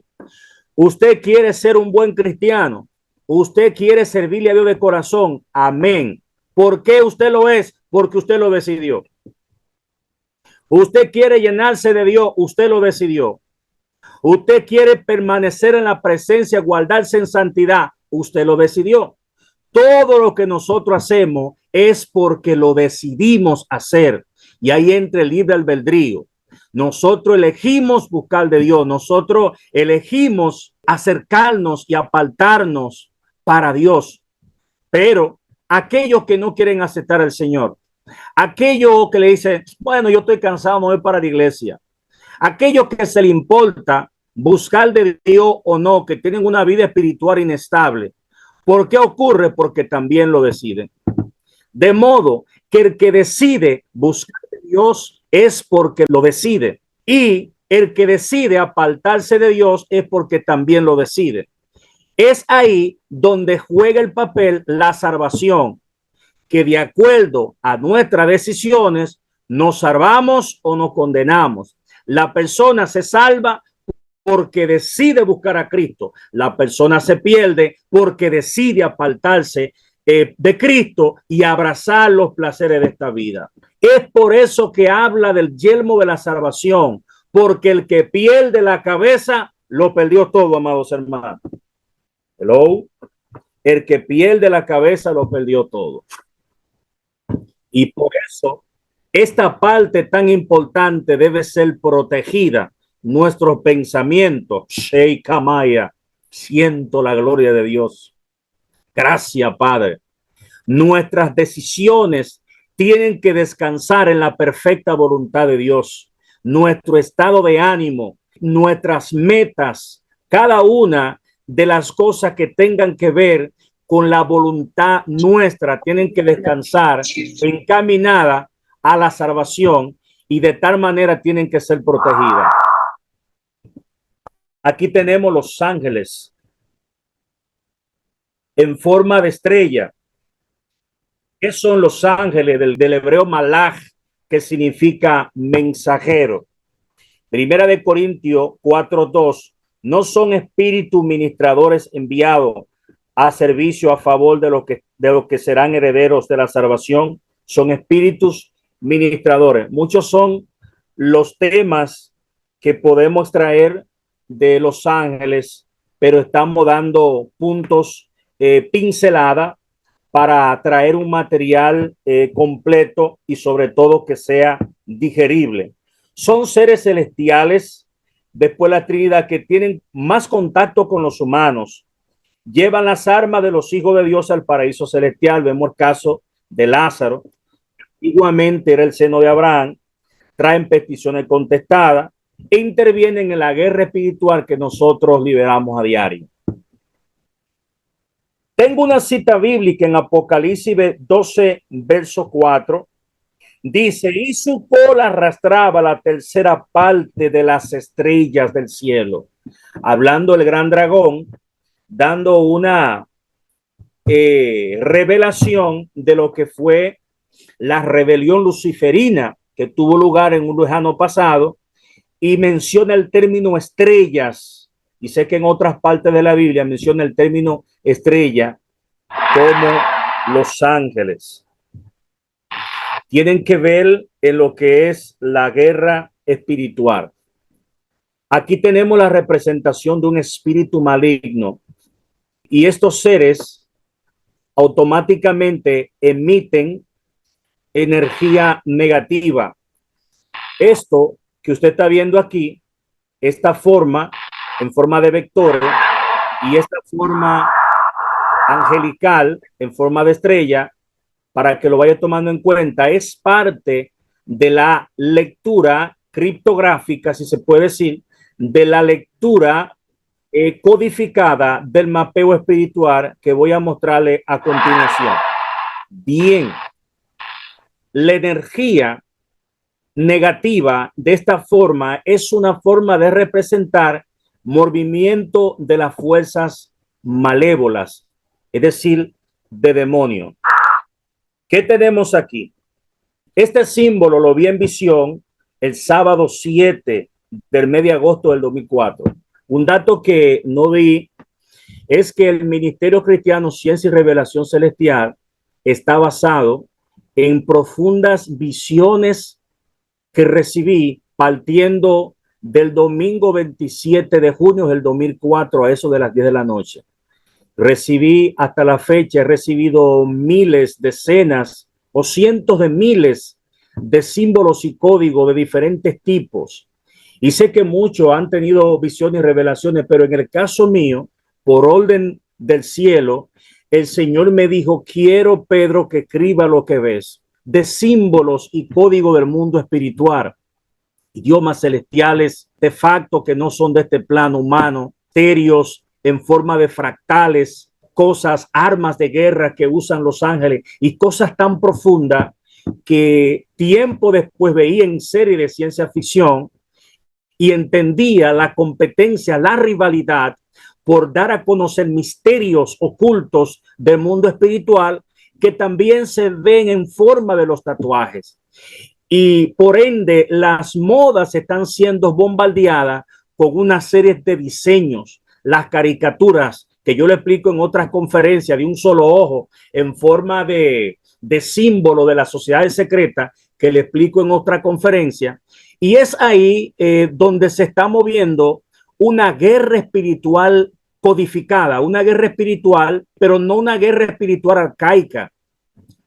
Usted quiere ser un buen cristiano, usted quiere servirle a Dios de corazón, amén. ¿Por qué usted lo es? Porque usted lo decidió. Usted quiere llenarse de Dios, usted lo decidió. Usted quiere permanecer en la presencia, guardarse en santidad, usted lo decidió. Todo lo que nosotros hacemos es porque lo decidimos hacer. Y ahí entra el libre albedrío. Nosotros elegimos buscar de Dios. Nosotros elegimos acercarnos y apartarnos para Dios. Pero aquellos que no quieren aceptar al Señor, aquellos que le dicen, bueno, yo estoy cansado, no voy para la iglesia. Aquellos que se le importa buscar de Dios o no, que tienen una vida espiritual inestable. ¿Por qué ocurre? Porque también lo deciden. De modo que el que decide buscar de Dios es porque lo decide. Y el que decide apartarse de Dios es porque también lo decide. Es ahí donde juega el papel la salvación, que de acuerdo a nuestras decisiones nos salvamos o nos condenamos. La persona se salva porque decide buscar a Cristo. La persona se pierde porque decide apartarse de Cristo y abrazar los placeres de esta vida. Es por eso que habla del yelmo de la salvación, porque el que pierde la cabeza lo perdió todo, amados hermanos. Hello. El que pierde la cabeza lo perdió todo. Y por eso esta parte tan importante debe ser protegida. Nuestros pensamientos, Sheikh Maya, siento la gloria de Dios. Gracias, Padre. Nuestras decisiones tienen que descansar en la perfecta voluntad de Dios. Nuestro estado de ánimo, nuestras metas, cada una de las cosas que tengan que ver con la voluntad nuestra, tienen que descansar encaminada a la salvación y de tal manera tienen que ser protegidas. Aquí tenemos los ángeles en forma de estrella. ¿Qué son los ángeles? Del hebreo malach, que significa mensajero. Primera de Corintios 4:2. No son espíritus ministradores enviados a servicio a favor de los que serán herederos de la salvación. Son espíritus ministradores. Muchos son los temas que podemos traer de los ángeles, pero estamos dando puntos, pincelada, para traer un material completo y sobre todo que sea digerible. Son seres celestiales, después la Trinidad, que tienen más contacto con los humanos, llevan las armas de los hijos de Dios al paraíso celestial. Vemos el caso de Lázaro, igualmente era el seno de Abraham, traen peticiones contestadas e intervienen en la guerra espiritual que nosotros liberamos a diario. Tengo una cita bíblica en Apocalipsis 12, verso 4. Dice, y su cola arrastraba la tercera parte de las estrellas del cielo. Hablando del gran dragón, dando una revelación de lo que fue la rebelión luciferina que tuvo lugar en un lejano pasado, y menciona el término estrellas. Y sé que en otras partes de la Biblia menciona el término estrella como los ángeles. Tienen que ver en lo que es la guerra espiritual. Aquí tenemos la representación de un espíritu maligno y estos seres automáticamente emiten energía negativa. Esto que usted está viendo aquí, esta forma en forma de vectores y esta forma angelical en forma de estrella, para que lo vaya tomando en cuenta, es parte de la lectura criptográfica, si se puede decir, de la lectura codificada del mapeo espiritual que voy a mostrarle a continuación. Bien, la energía negativa de esta forma es una forma de representar movimiento de las fuerzas malévolas, es decir, de demonio. ¿Qué tenemos aquí? Este símbolo lo vi en visión el sábado 7 del mes de agosto del 2004. Un dato que no vi es que el Ministerio Cristiano Ciencia y Revelación Celestial está basado en profundas visiones que recibí partiendo del domingo 27 de junio del 2004 a eso de las 10 de la noche. Recibí hasta la fecha, he recibido miles, decenas o cientos de miles de símbolos y códigos de diferentes tipos. Y sé que muchos han tenido visiones y revelaciones, pero en el caso mío, por orden del cielo, el Señor me dijo, quiero, Pedro, que escriba lo que ves, de símbolos y código del mundo espiritual, idiomas celestiales, de facto que no son de este plano humano, misterios en forma de fractales, cosas, armas de guerra que usan los ángeles y cosas tan profundas que tiempo después veía en serie de ciencia ficción y entendía la competencia, la rivalidad por dar a conocer misterios ocultos del mundo espiritual que también se ven en forma de los tatuajes. Y por ende, las modas están siendo bombardeadas con una serie de diseños, las caricaturas que yo le explico en otras conferencias de un solo ojo en forma de símbolo de la sociedad secreta que le explico en otra conferencia. Y es ahí donde se está moviendo una guerra espiritual codificada, una guerra espiritual, pero no una guerra espiritual arcaica,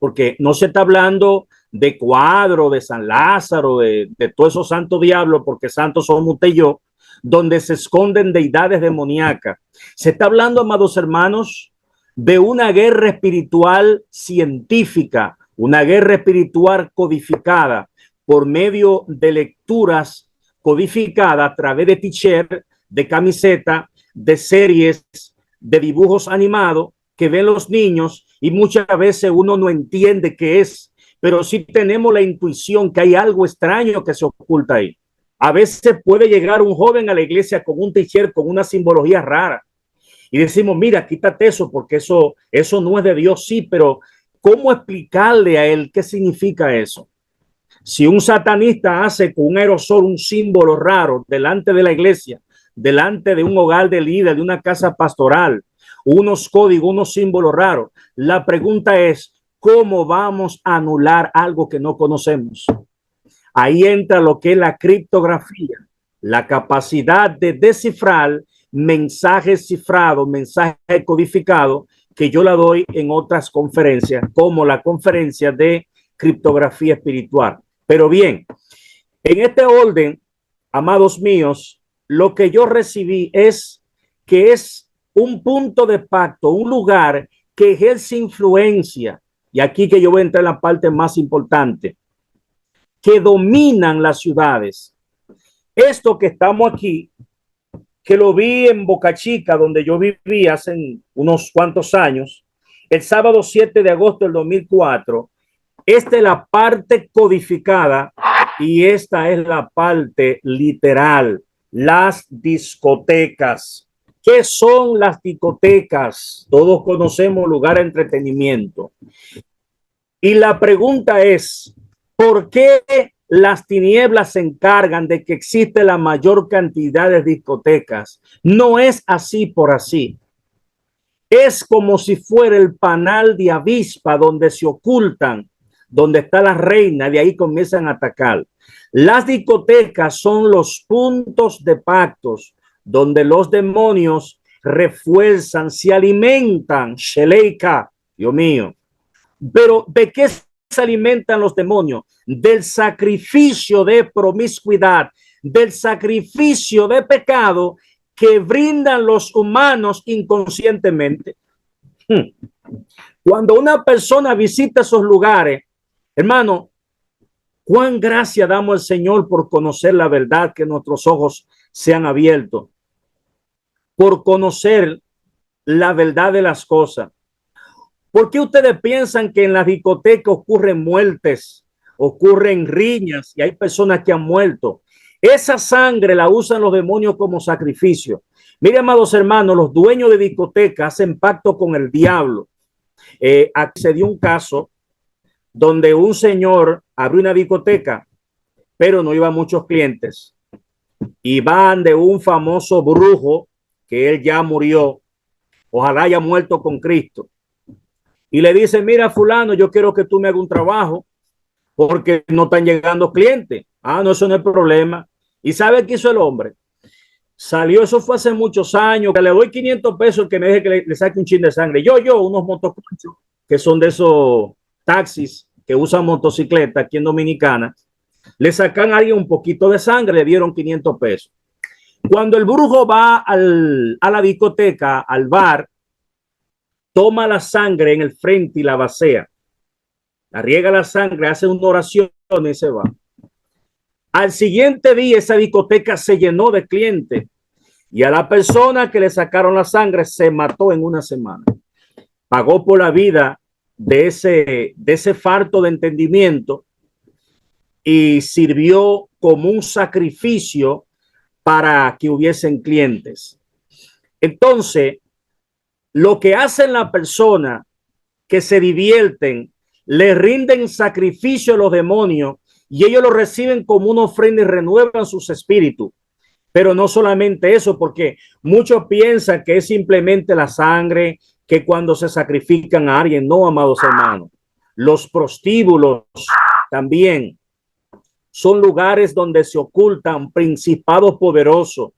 porque no se está hablando de Cuadro, de San Lázaro, de todos esos santos diablos, porque santos somos usted y yo, donde se esconden deidades demoníacas. Se está hablando, amados hermanos, de una guerra espiritual científica, una guerra espiritual codificada por medio de lecturas codificadas a través de t-shirt, de camiseta, de series, de dibujos animados que ven los niños y muchas veces uno no entiende qué es, pero sí tenemos la intuición que hay algo extraño que se oculta ahí. A veces puede llegar un joven a la iglesia con un t-shirt con una simbología rara y decimos, mira, quítate eso porque eso no es de Dios, sí, pero ¿cómo explicarle a él qué significa eso? Si un satanista hace con un aerosol un símbolo raro delante de la iglesia, delante de un hogar de líder, de una casa pastoral, unos códigos, unos símbolos raros, la pregunta es, ¿cómo vamos a anular algo que no conocemos? Ahí entra lo que es la criptografía, la capacidad de descifrar mensajes cifrados, mensajes codificados, que yo la doy en otras conferencias, como la conferencia de criptografía espiritual. Pero bien, en este orden, amados míos, lo que yo recibí es que es un punto de pacto, un lugar que ejerce influencia, y aquí que yo voy a entrar en la parte más importante, que dominan las ciudades. Esto que estamos aquí, que lo vi en Boca Chica, donde yo viví hace unos cuantos años, el sábado 7 de agosto del 2004, esta es la parte codificada y esta es la parte literal, las discotecas. ¿Qué son las discotecas? Todos conocemos lugar de entretenimiento. Y la pregunta es, ¿por qué las tinieblas se encargan de que existe la mayor cantidad de discotecas? No es así por así. Es como si fuera el panal de avispa donde se ocultan, donde está la reina, de ahí comienzan a atacar. Las discotecas son los puntos de pactos donde los demonios refuerzan, se alimentan, Sheleika, Dios mío. Pero ¿de qué se alimentan los demonios? Del sacrificio de promiscuidad, del sacrificio de pecado que brindan los humanos inconscientemente. Cuando una persona visita esos lugares, hermano, cuán gracia damos al Señor por conocer la verdad, que nuestros ojos sean abiertos, por conocer la verdad de las cosas. ¿Por qué ustedes piensan que en las discotecas ocurren muertes, ocurren riñas y hay personas que han muerto? Esa sangre la usan los demonios como sacrificio. Miren, amados hermanos, los dueños de discotecas hacen pacto con el diablo. Aquí se dio un caso donde un señor abrió una discoteca, pero no iban muchos clientes. Iban de un famoso brujo que él ya murió, ojalá haya muerto con Cristo. Y le dice, mira fulano, yo quiero que tú me hagas un trabajo. porque no están llegando clientes. Ah, no, eso no es problema. ¿Y sabe qué hizo el hombre? Salió, eso fue hace muchos años, que le doy 500 pesos el que me deje que le saque un chin de sangre. Unos motoconchos que son de esos taxis que usan motocicleta aquí en Dominicana, le sacan a alguien un poquito de sangre, le dieron 500 pesos. Cuando el brujo va a la discoteca, al bar, toma la sangre en el frente y la vacía. La riega la sangre, hace una oración y se va. Al siguiente día esa discoteca se llenó de clientes y a la persona que le sacaron la sangre se mató en una semana. Pagó por la vida de ese farto de entendimiento y sirvió como un sacrificio para que hubiesen clientes. Entonces, lo que hacen las personas que se divierten, le rinden sacrificio a los demonios y ellos lo reciben como una ofrenda y renuevan sus espíritus. Pero no solamente eso, porque muchos piensan que es simplemente la sangre, que cuando se sacrifican a alguien, no, amados hermanos. Los prostíbulos también son lugares donde se ocultan principados poderosos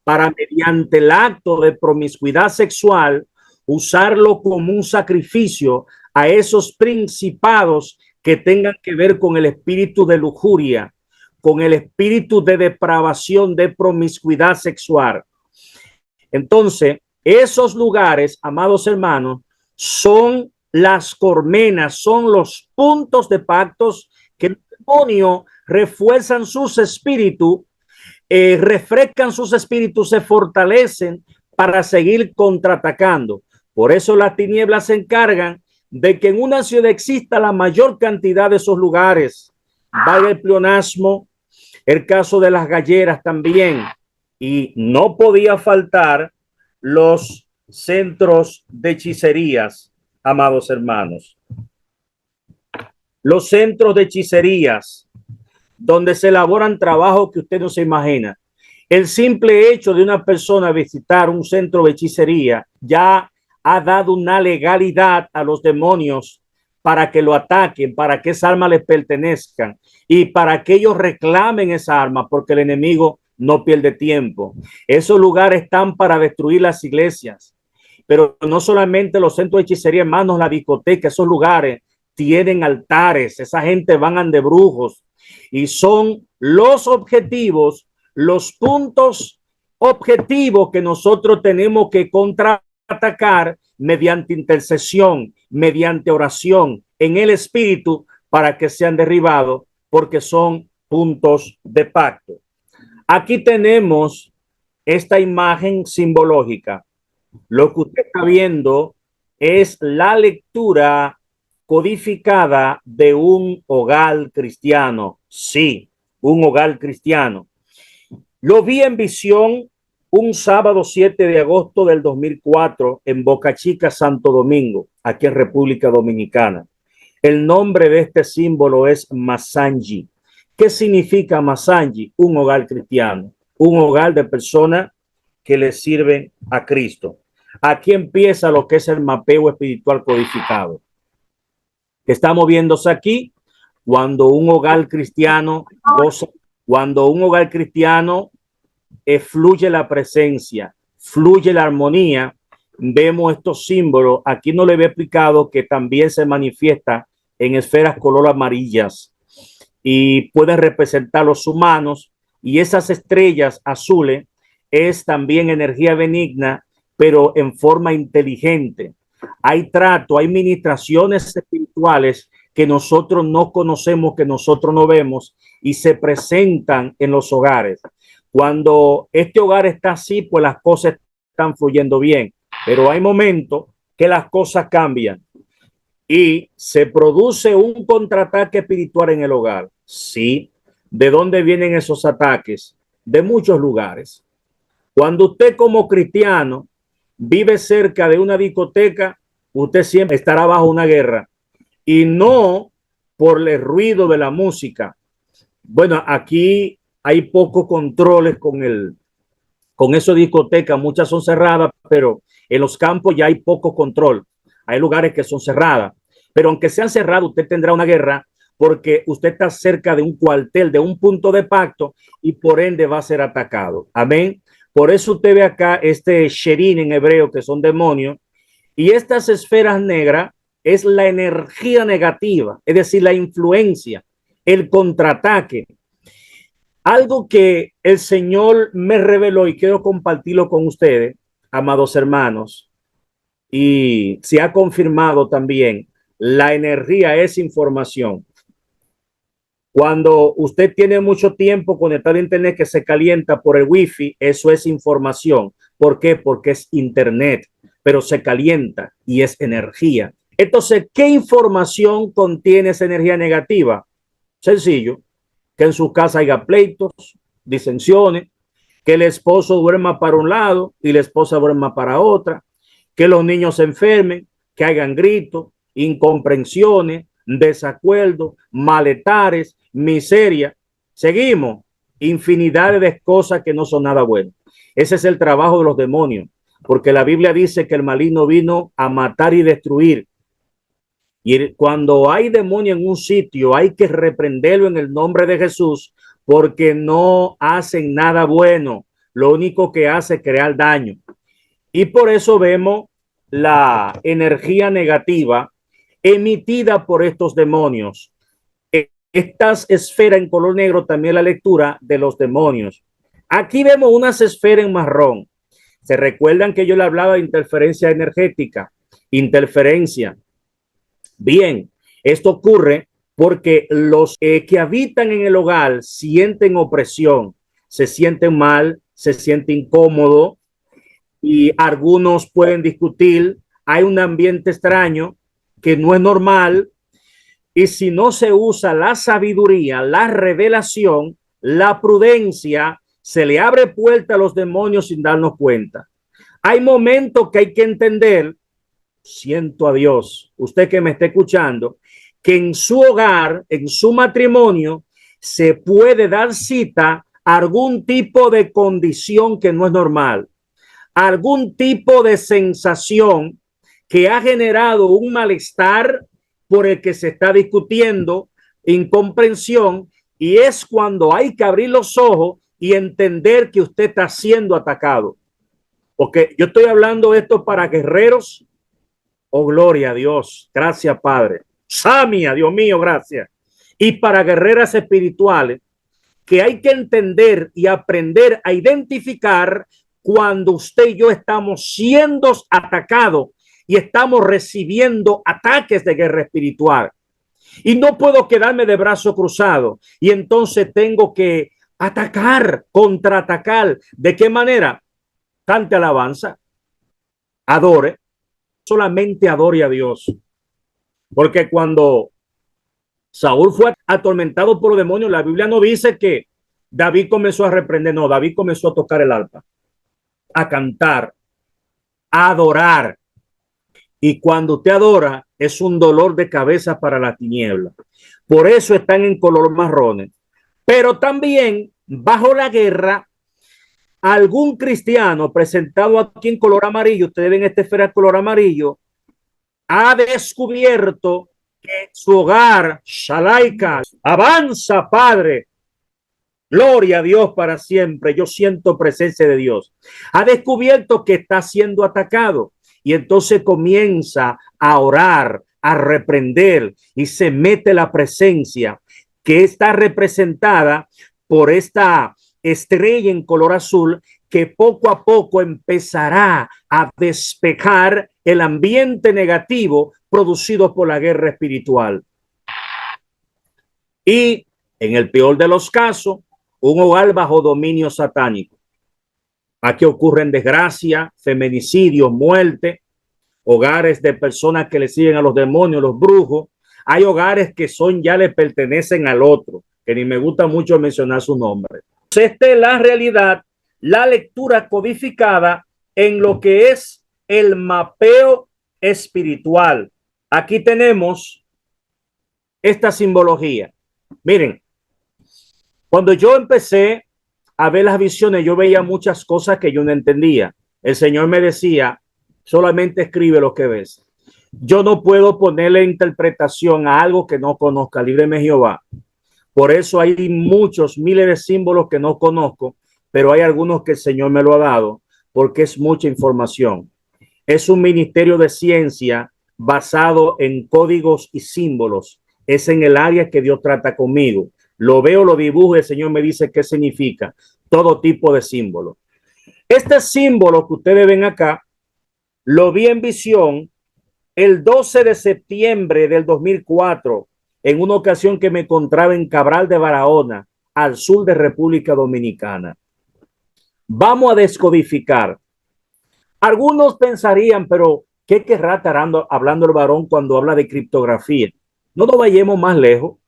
para, mediante el acto de promiscuidad sexual, usarlo como un sacrificio a esos principados que tengan que ver con el espíritu de lujuria, con el espíritu de depravación, de promiscuidad sexual. Entonces, esos lugares, amados hermanos, son las colmenas, son los puntos de pactos que el demonio refuerzan sus espíritus, refrescan sus espíritus, se fortalecen para seguir contraatacando. Por eso las tinieblas se encargan de que en una ciudad exista la mayor cantidad de esos lugares. Vaya el pleonasmo, el caso de las galleras también. Y no podía faltar los centros de hechicerías, amados hermanos. Los centros de hechicerías, donde se elaboran trabajos que usted no se imagina. El simple hecho de una persona visitar un centro de hechicería ya ha dado una legalidad a los demonios para que lo ataquen, para que esa arma les pertenezcan y para que ellos reclamen esa arma, porque el enemigo no pierde tiempo. Esos lugares están para destruir las iglesias, pero no solamente los centros de hechicería, hermanos, la discoteca, esos lugares tienen altares, esa gente van de brujos y son los objetivos, los puntos objetivos que nosotros tenemos que contraatacar mediante intercesión, mediante oración en el espíritu para que sean derribados, porque son puntos de pacto. Aquí tenemos esta imagen simbológica. Lo que usted está viendo es la lectura codificada de un hogar cristiano. Sí, un hogar cristiano. Lo vi en visión un sábado 7 de agosto del 2004 en Boca Chica, Santo Domingo, aquí en República Dominicana. El nombre de este símbolo es Masanji. ¿Qué significa Masanji? Un hogar cristiano, un hogar de personas que le sirven a Cristo. Aquí empieza lo que es el mapeo espiritual codificado. Estamos viéndose aquí cuando un hogar cristiano goza, cuando un hogar cristiano fluye la presencia, fluye la armonía. Vemos estos símbolos. Aquí no le he explicado que también se manifiesta en esferas color amarillas y pueden representar los humanos, y esas estrellas azules es también energía benigna, pero en forma inteligente. Hay trato, hay ministraciones espirituales que nosotros no conocemos, que nosotros no vemos y se presentan en los hogares. Cuando este hogar está así, pues las cosas están fluyendo bien, pero hay momentos que las cosas cambian y se produce un contraataque espiritual en el hogar. Sí. ¿De dónde vienen esos ataques? De muchos lugares. Cuando usted como cristiano vive cerca de una discoteca, usted siempre estará bajo una guerra, y no por el ruido de la música. Bueno, aquí hay pocos controles con esas discotecas, muchas son cerradas, pero en los campos ya hay poco control. Hay lugares que son cerradas, pero aunque sean cerradas, usted tendrá una guerra porque usted está cerca de un cuartel, de un punto de pacto, y por ende va a ser atacado. Amén. Por eso usted ve acá este sherin en hebreo, que son demonios, y estas esferas negras es la energía negativa, es decir, la influencia, el contraataque. Algo que el Señor me reveló y quiero compartirlo con ustedes, amados hermanos, y se ha confirmado también, la energía es información. Cuando usted tiene mucho tiempo conectado a internet que se calienta por el wifi, eso es información. ¿Por qué? Porque es internet, pero se calienta y es energía. Entonces, ¿qué información contiene esa energía negativa? Sencillo, que en su casa haya pleitos, disensiones, que el esposo duerma para un lado y la esposa duerma para otra, que los niños se enfermen, que hagan gritos, incomprensiones, desacuerdos, malestares, miseria. Seguimos, infinidad de cosas que no son nada bueno. Ese es el trabajo de los demonios, porque la Biblia dice que el maligno vino a matar y destruir. Y cuando hay demonio en un sitio, hay que reprenderlo en el nombre de Jesús, porque no hacen nada bueno. Lo único que hace es crear daño. Y por eso vemos la energía negativa emitida por estos demonios. Estas esferas en color negro también la lectura de los demonios. Aquí vemos unas esferas en marrón. Se recuerdan que yo le hablaba de interferencia energética, interferencia. Bien, esto ocurre porque los que habitan en el hogar sienten opresión, se sienten mal, se sienten incómodos y algunos pueden discutir. Hay un ambiente extraño que no es normal. Y si no se usa la sabiduría, la revelación, la prudencia, se le abre puerta a los demonios sin darnos cuenta. Hay momentos que hay que entender, siento a Dios, usted que me está escuchando, que en su hogar, en su matrimonio, se puede dar cita a algún tipo de condición que no es normal, algún tipo de sensación que ha generado un malestar por el que se está discutiendo, incomprensión, y es cuando hay que abrir los ojos y entender que usted está siendo atacado. Porque yo estoy hablando esto para guerreros. Oh, gloria a Dios. Gracias, Padre. Samia, Dios mío, gracias. Y para guerreras espirituales, que hay que entender y aprender a identificar cuando usted y yo estamos siendo atacados y estamos recibiendo ataques de guerra espiritual. Y no puedo quedarme de brazo cruzado. Y entonces tengo que atacar, contraatacar. ¿De qué manera? Cante alabanza, adore, solamente adore a Dios. Porque cuando Saúl fue atormentado por los demonios, la Biblia no dice que David comenzó a reprender, no, David comenzó a tocar el arpa, a cantar, a adorar. Y cuando usted adora, es un dolor de cabeza para la tiniebla. Por eso están en color marrones. Pero también, bajo la guerra, algún cristiano presentado aquí en color amarillo, ustedes ven esta esfera de color amarillo, ha descubierto que su hogar, Shalaika, avanza, Padre. Gloria a Dios para siempre. Yo siento presencia de Dios. Ha descubierto que está siendo atacado. Y entonces comienza a orar, a reprender y se mete la presencia que está representada por esta estrella en color azul que poco a poco empezará a despejar el ambiente negativo producido por la guerra espiritual. Y en el peor de los casos, un hogar bajo dominio satánico. Aquí ocurren desgracia, feminicidios, muerte, hogares de personas que le siguen a los demonios, los brujos. Hay hogares que son ya le pertenecen al otro, que ni me gusta mucho mencionar su nombre. Esta es la realidad, la lectura codificada en lo que es el mapeo espiritual. Aquí tenemos esta simbología. Miren, cuando yo empecé a ver las visiones, yo veía muchas cosas que yo no entendía. El Señor me decía, solamente escribe lo que ves. Yo no puedo ponerle interpretación a algo que no conozca. Líbreme Jehová. Por eso hay muchos, miles de símbolos que no conozco, pero hay algunos que el Señor me lo ha dado porque es mucha información. Es un ministerio de ciencia basado en códigos y símbolos. Es en el área que Dios trata conmigo. Lo veo, lo dibujo y el Señor me dice qué significa. Todo tipo de símbolos. Este símbolo que ustedes ven acá, lo vi en visión el 12 de septiembre del 2004, en una ocasión que me encontraba en Cabral de Barahona, al sur de República Dominicana. Vamos a descodificar. Algunos pensarían, pero ¿qué querrá estar hablando el varón cuando habla de criptografía? No nos vayamos más lejos.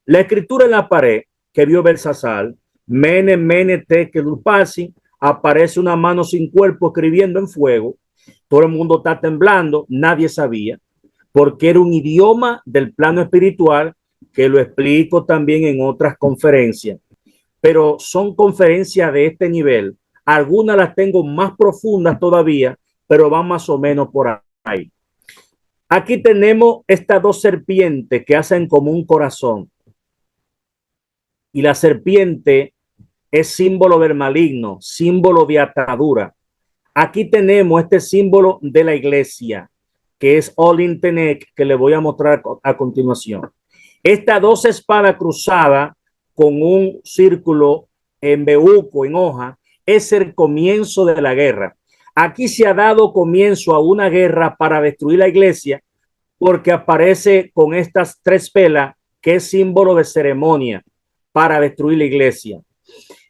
La escritura en la pared que vio Belsasar, Mene, Mene, Tekel, Upasi, aparece una mano sin cuerpo escribiendo en fuego. Todo el mundo está temblando, nadie sabía, porque era un idioma del plano espiritual que lo explico también en otras conferencias. Pero son conferencias de este nivel. Algunas las tengo más profundas todavía, pero van más o menos por ahí. Aquí tenemos estas dos serpientes que hacen como un corazón. Y la serpiente es símbolo del maligno, símbolo de atadura. Aquí tenemos este símbolo de la iglesia, que es Olin Tenek, que le voy a mostrar a continuación. Estas dos espadas cruzadas con un círculo en bejuco, en hoja, es el comienzo de la guerra. Aquí se ha dado comienzo a una guerra para destruir la iglesia, porque aparece con estas tres pelas, que es símbolo de ceremonia para destruir la iglesia.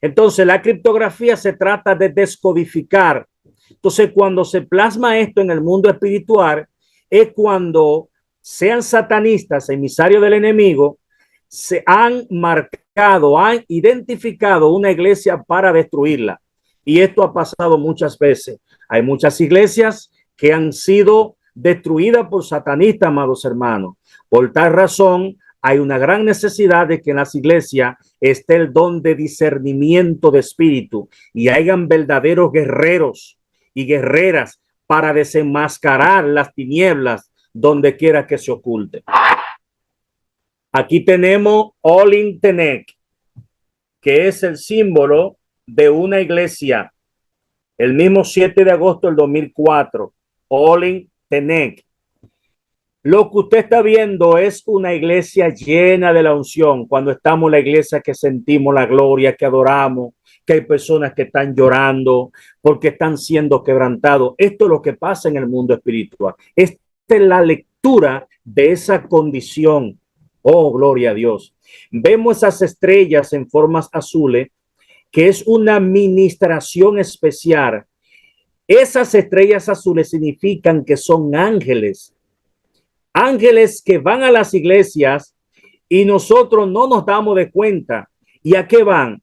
Entonces, la criptografía se trata de descodificar. Entonces, cuando se plasma esto en el mundo espiritual, es cuando sean satanistas, emisarios del enemigo, se han marcado, han identificado una iglesia para destruirla. Y esto ha pasado muchas veces. Hay muchas iglesias que han sido destruidas por satanistas, amados hermanos. Por tal razón, hay una gran necesidad de que en las iglesias esté el don de discernimiento de espíritu y hayan verdaderos guerreros y guerreras para desenmascarar las tinieblas donde quiera que se oculte. Aquí tenemos Olin Tenek, que es el símbolo de una iglesia. El mismo 7 de agosto del 2004, Olin Tenek. Lo que usted está viendo es una iglesia llena de la unción. Cuando estamos en la iglesia que sentimos la gloria, que adoramos, que hay personas que están llorando porque están siendo quebrantados. Esto es lo que pasa en el mundo espiritual. Esta es la lectura de esa condición. Oh, gloria a Dios. Vemos esas estrellas en formas azules, que es una ministración especial. Esas estrellas azules significan que son ángeles. Ángeles que van a las iglesias y nosotros no nos damos de cuenta. ¿Y a qué van?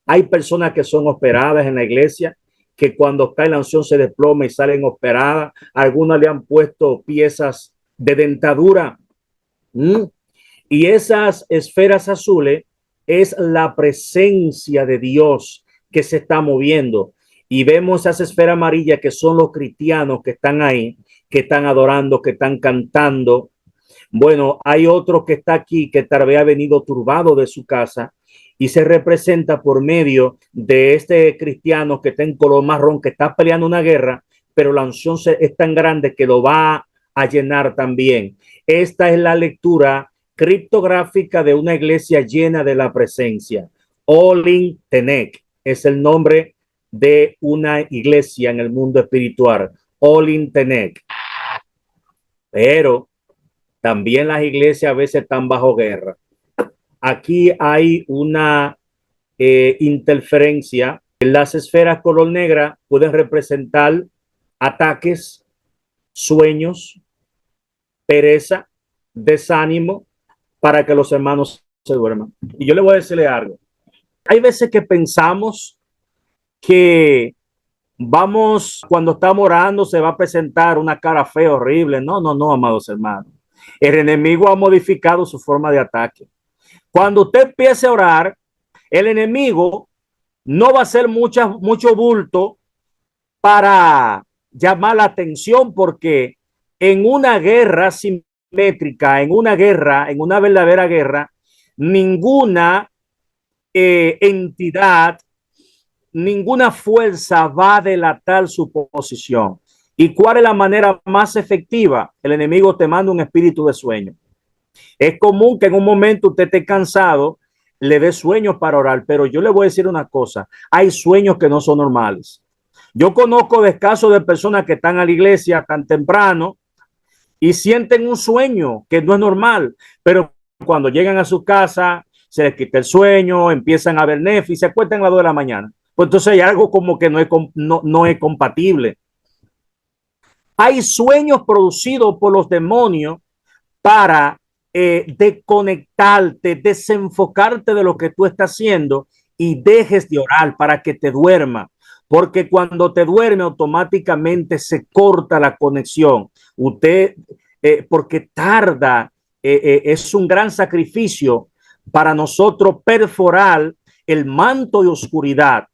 Hay personas que son operadas en la iglesia, que cuando cae la unción se desploma y salen operadas. Algunas le han puesto piezas de dentadura. Y esas esferas azules es la presencia de Dios que se está moviendo. Y vemos esas esferas amarillas que son los cristianos que están ahí, que están adorando, que están cantando. Bueno, hay otro que está aquí que tal vez ha venido turbado de su casa y se representa por medio de este cristiano que está en color marrón, que está peleando una guerra, pero la unción es tan grande que lo va a llenar también. Esta es la lectura criptográfica de una iglesia llena de la presencia. Olin Tenek es el nombre de una iglesia en el mundo espiritual. Olin Tenek. Pero también las iglesias a veces están bajo guerra. Aquí hay una interferencia. Las esferas color negra pueden representar ataques, sueños, pereza, desánimo, para que los hermanos se duerman. Y yo le voy a decirle algo. Hay veces que pensamos que vamos, cuando estamos orando, se va a presentar una cara fea, horrible. No, no, no, amados hermanos. El enemigo ha modificado su forma de ataque. Cuando usted empiece a orar, el enemigo no va a hacer mucho bulto para llamar la atención, porque en una guerra simétrica, en una verdadera guerra, ninguna entidad, ninguna fuerza va a delatar su posición. ¿Y cuál es la manera más efectiva? El enemigo te manda un espíritu de sueño. Es común que en un momento usted esté cansado, le dé sueños para orar, pero yo le voy a decir una cosa, hay sueños que no son normales. Yo conozco de casos de personas que están a la iglesia tan temprano y sienten un sueño que no es normal, pero cuando llegan a su casa se les quita el sueño, empiezan a ver Netflix y se acuestan a las 2 de la mañana. Pues entonces hay algo como que no es compatible. Hay sueños producidos por los demonios para desconectarte, desenfocarte de lo que tú estás haciendo y dejes de orar para que te duerma. Porque cuando te duerme automáticamente se corta la conexión. Usted, porque tarda, es un gran sacrificio para nosotros perforar el manto de oscuridad,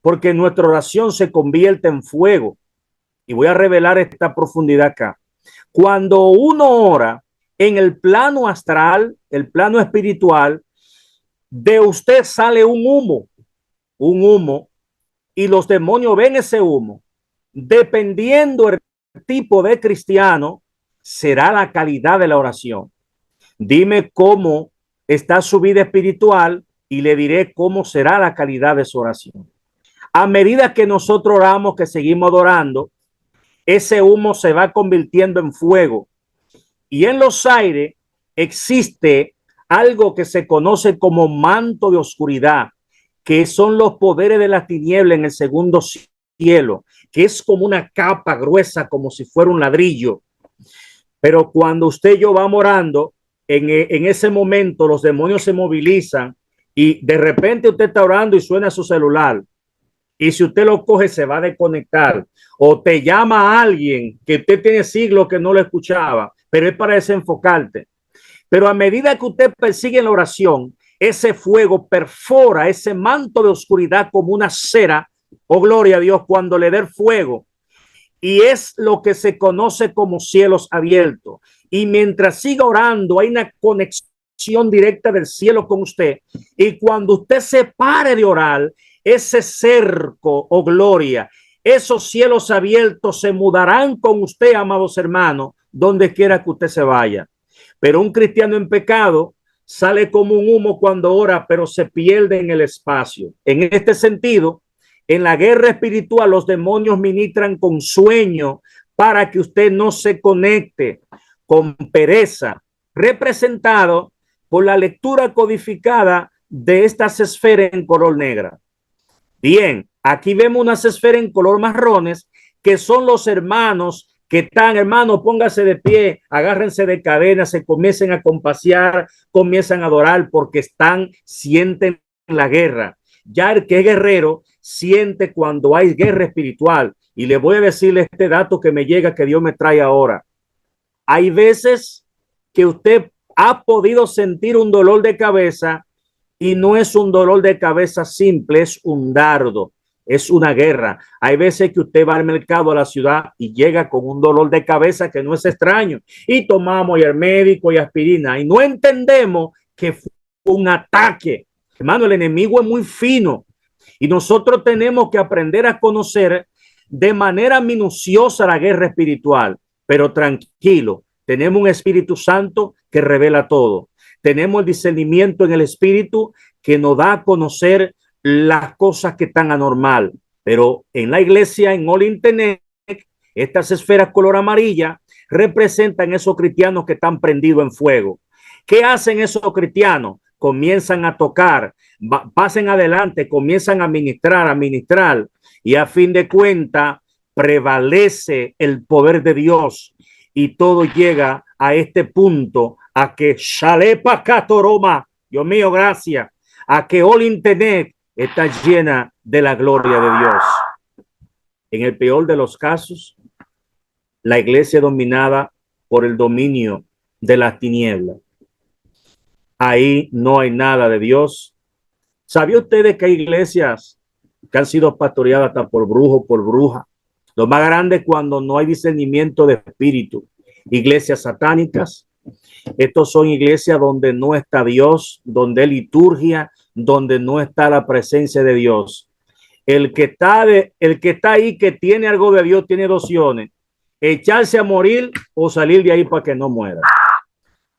porque nuestra oración se convierte en fuego. Y voy a revelar esta profundidad acá. Cuando uno ora en el plano astral, el plano espiritual, de usted sale un humo, y los demonios ven ese humo. Dependiendo el tipo de cristiano, será la calidad de la oración. Dime cómo está su vida espiritual y le diré cómo será la calidad de su oración. A medida que nosotros oramos, que seguimos adorando, ese humo se va convirtiendo en fuego. Y en los aires existe algo que se conoce como manto de oscuridad, que son los poderes de la tiniebla en el segundo cielo, que es como una capa gruesa, como si fuera un ladrillo. Pero cuando usted y yo vamos orando, en ese momento los demonios se movilizan y de repente usted está orando y suena su celular. Y si usted lo coge, se va a desconectar. O te llama a alguien que usted tiene siglos que no lo escuchaba, pero es para desenfocarte. Pero a medida que usted persigue en la oración, ese fuego perfora ese manto de oscuridad como una cera. Oh, gloria a Dios, cuando le dé el fuego. Y es lo que se conoce como cielos abiertos. Y mientras siga orando, hay una conexión directa del cielo con usted. Y cuando usted se pare de orar, ese cerco, oh gloria, esos cielos abiertos se mudarán con usted, amados hermanos, donde quiera que usted se vaya. Pero un cristiano en pecado sale como un humo cuando ora, pero se pierde en el espacio. En este sentido, en la guerra espiritual, los demonios ministran con sueño para que usted no se conecte, con pereza, representado por la lectura codificada de estas esferas en color negra. Bien, aquí vemos unas esferas en color marrones que son los hermanos que están, hermanos, póngase de pie, agárrense de cadena, se comiencen a compasear, comienzan a adorar porque sienten la guerra. Ya el que es guerrero siente cuando hay guerra espiritual. Y le voy a decirle este dato que me llega, que Dios me trae ahora. Hay veces que usted ha podido sentir un dolor de cabeza y no es un dolor de cabeza simple, es un dardo, es una guerra. Hay veces que usted va al mercado, a la ciudad, y llega con un dolor de cabeza que no es extraño. Y tomamos y el médico y aspirina y no entendemos que fue un ataque. Hermano, el enemigo es muy fino y nosotros tenemos que aprender a conocer de manera minuciosa la guerra espiritual. Pero tranquilo, tenemos un Espíritu Santo que revela todo. Tenemos el discernimiento en el Espíritu que nos da a conocer las cosas que están anormal. Pero en la iglesia, en All Internet, estas esferas color amarilla representan esos cristianos que están prendidos en fuego. ¿Qué hacen esos cristianos? Comienzan a tocar, pasen adelante, comienzan a ministrar y a fin de cuentas prevalece el poder de Dios y todo llega a este punto, a que Shalepa Catoroma, Dios mío, gracias, a que All Internet está llena de la gloria de Dios. En el peor de los casos, la iglesia dominada por el dominio de las tinieblas. Ahí no hay nada de Dios. ¿Sabía ustedes que hay iglesias que han sido pastoreadas hasta por brujo, por bruja? Lo más grande es cuando no hay discernimiento de espíritu. iglesias satánicas. Estos son iglesias donde no está Dios, donde hay liturgia, donde no está la presencia de Dios. El que está ahí, que tiene algo de Dios, tiene dos opciones: echarse a morir o salir de ahí para que no muera.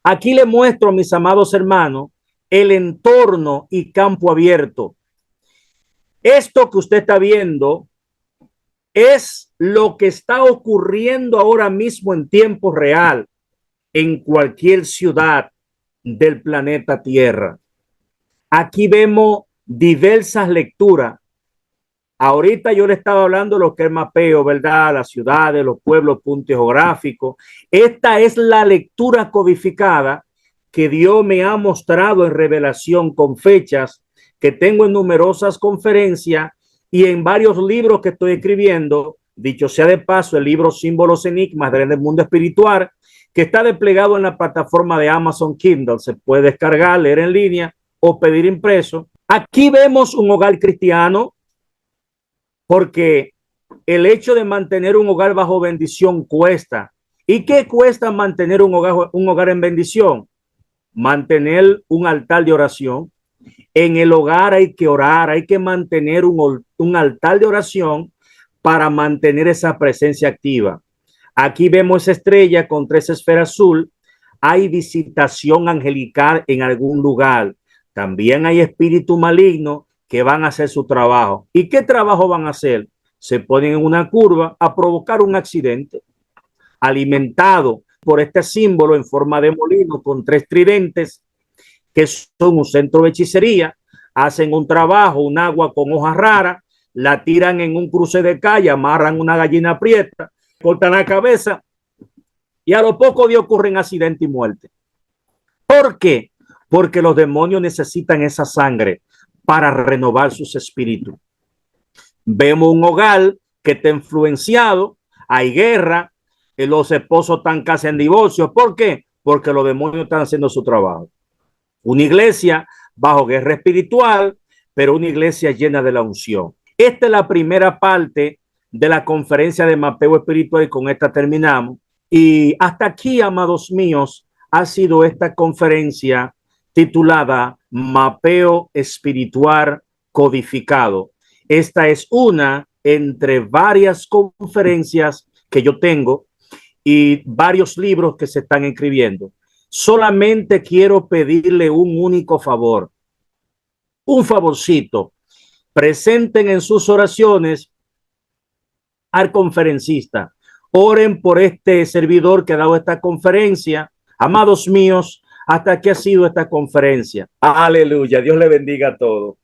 Aquí le muestro, mis amados hermanos, el entorno y campo abierto. Esto que usted está viendo es lo que está ocurriendo ahora mismo en tiempo real en cualquier ciudad del planeta Tierra. Aquí vemos diversas lecturas. Ahorita yo le estaba hablando de lo que es mapeo, ¿verdad? Las ciudades, los pueblos, puntos geográficos. Esta es la lectura codificada que Dios me ha mostrado en revelación con fechas que tengo en numerosas conferencias y en varios libros que estoy escribiendo. Dicho sea de paso, el libro Símbolos Enigmas del Mundo Espiritual, que está desplegado en la plataforma de Amazon Kindle. Se puede descargar, leer en línea o pedir impreso. Aquí vemos un hogar cristiano, porque el hecho de mantener un hogar bajo bendición cuesta. ¿Y qué cuesta mantener un hogar en bendición? Mantener un altar de oración. En el hogar hay que orar, hay que mantener un altar de oración para mantener esa presencia activa. Aquí vemos esa estrella con 3 esferas azul. Hay visitación angelical en algún lugar. También hay espíritu maligno que van a hacer su trabajo. ¿Y qué trabajo van a hacer? Se ponen en una curva a provocar un accidente. Alimentado por este símbolo en forma de molino con 3 tridentes, que son un centro de hechicería, hacen un trabajo, un agua con hojas raras, la tiran en un cruce de calle, amarran una gallina prieta, cortan la cabeza y a lo poco de ocurren accidente y muerte. ¿Por qué? Porque los demonios necesitan esa sangre para renovar sus espíritus. Vemos un hogar que está influenciado, hay guerra, los esposos están casi en divorcio. ¿Por qué? Porque los demonios están haciendo su trabajo. Una iglesia bajo guerra espiritual, pero una iglesia llena de la unción. Esta es la primera parte de la conferencia de mapeo espiritual y con esta terminamos. Y hasta aquí, amados míos, ha sido esta conferencia titulada Mapeo Espiritual Codificado. Esta es una entre varias conferencias que yo tengo y varios libros que se están escribiendo. Solamente quiero pedirle un único favor, un favorcito. Presenten en sus oraciones al conferencista. Oren por este servidor que ha dado esta conferencia. Amados míos, hasta aquí ha sido esta conferencia. Aleluya. Dios le bendiga a todos.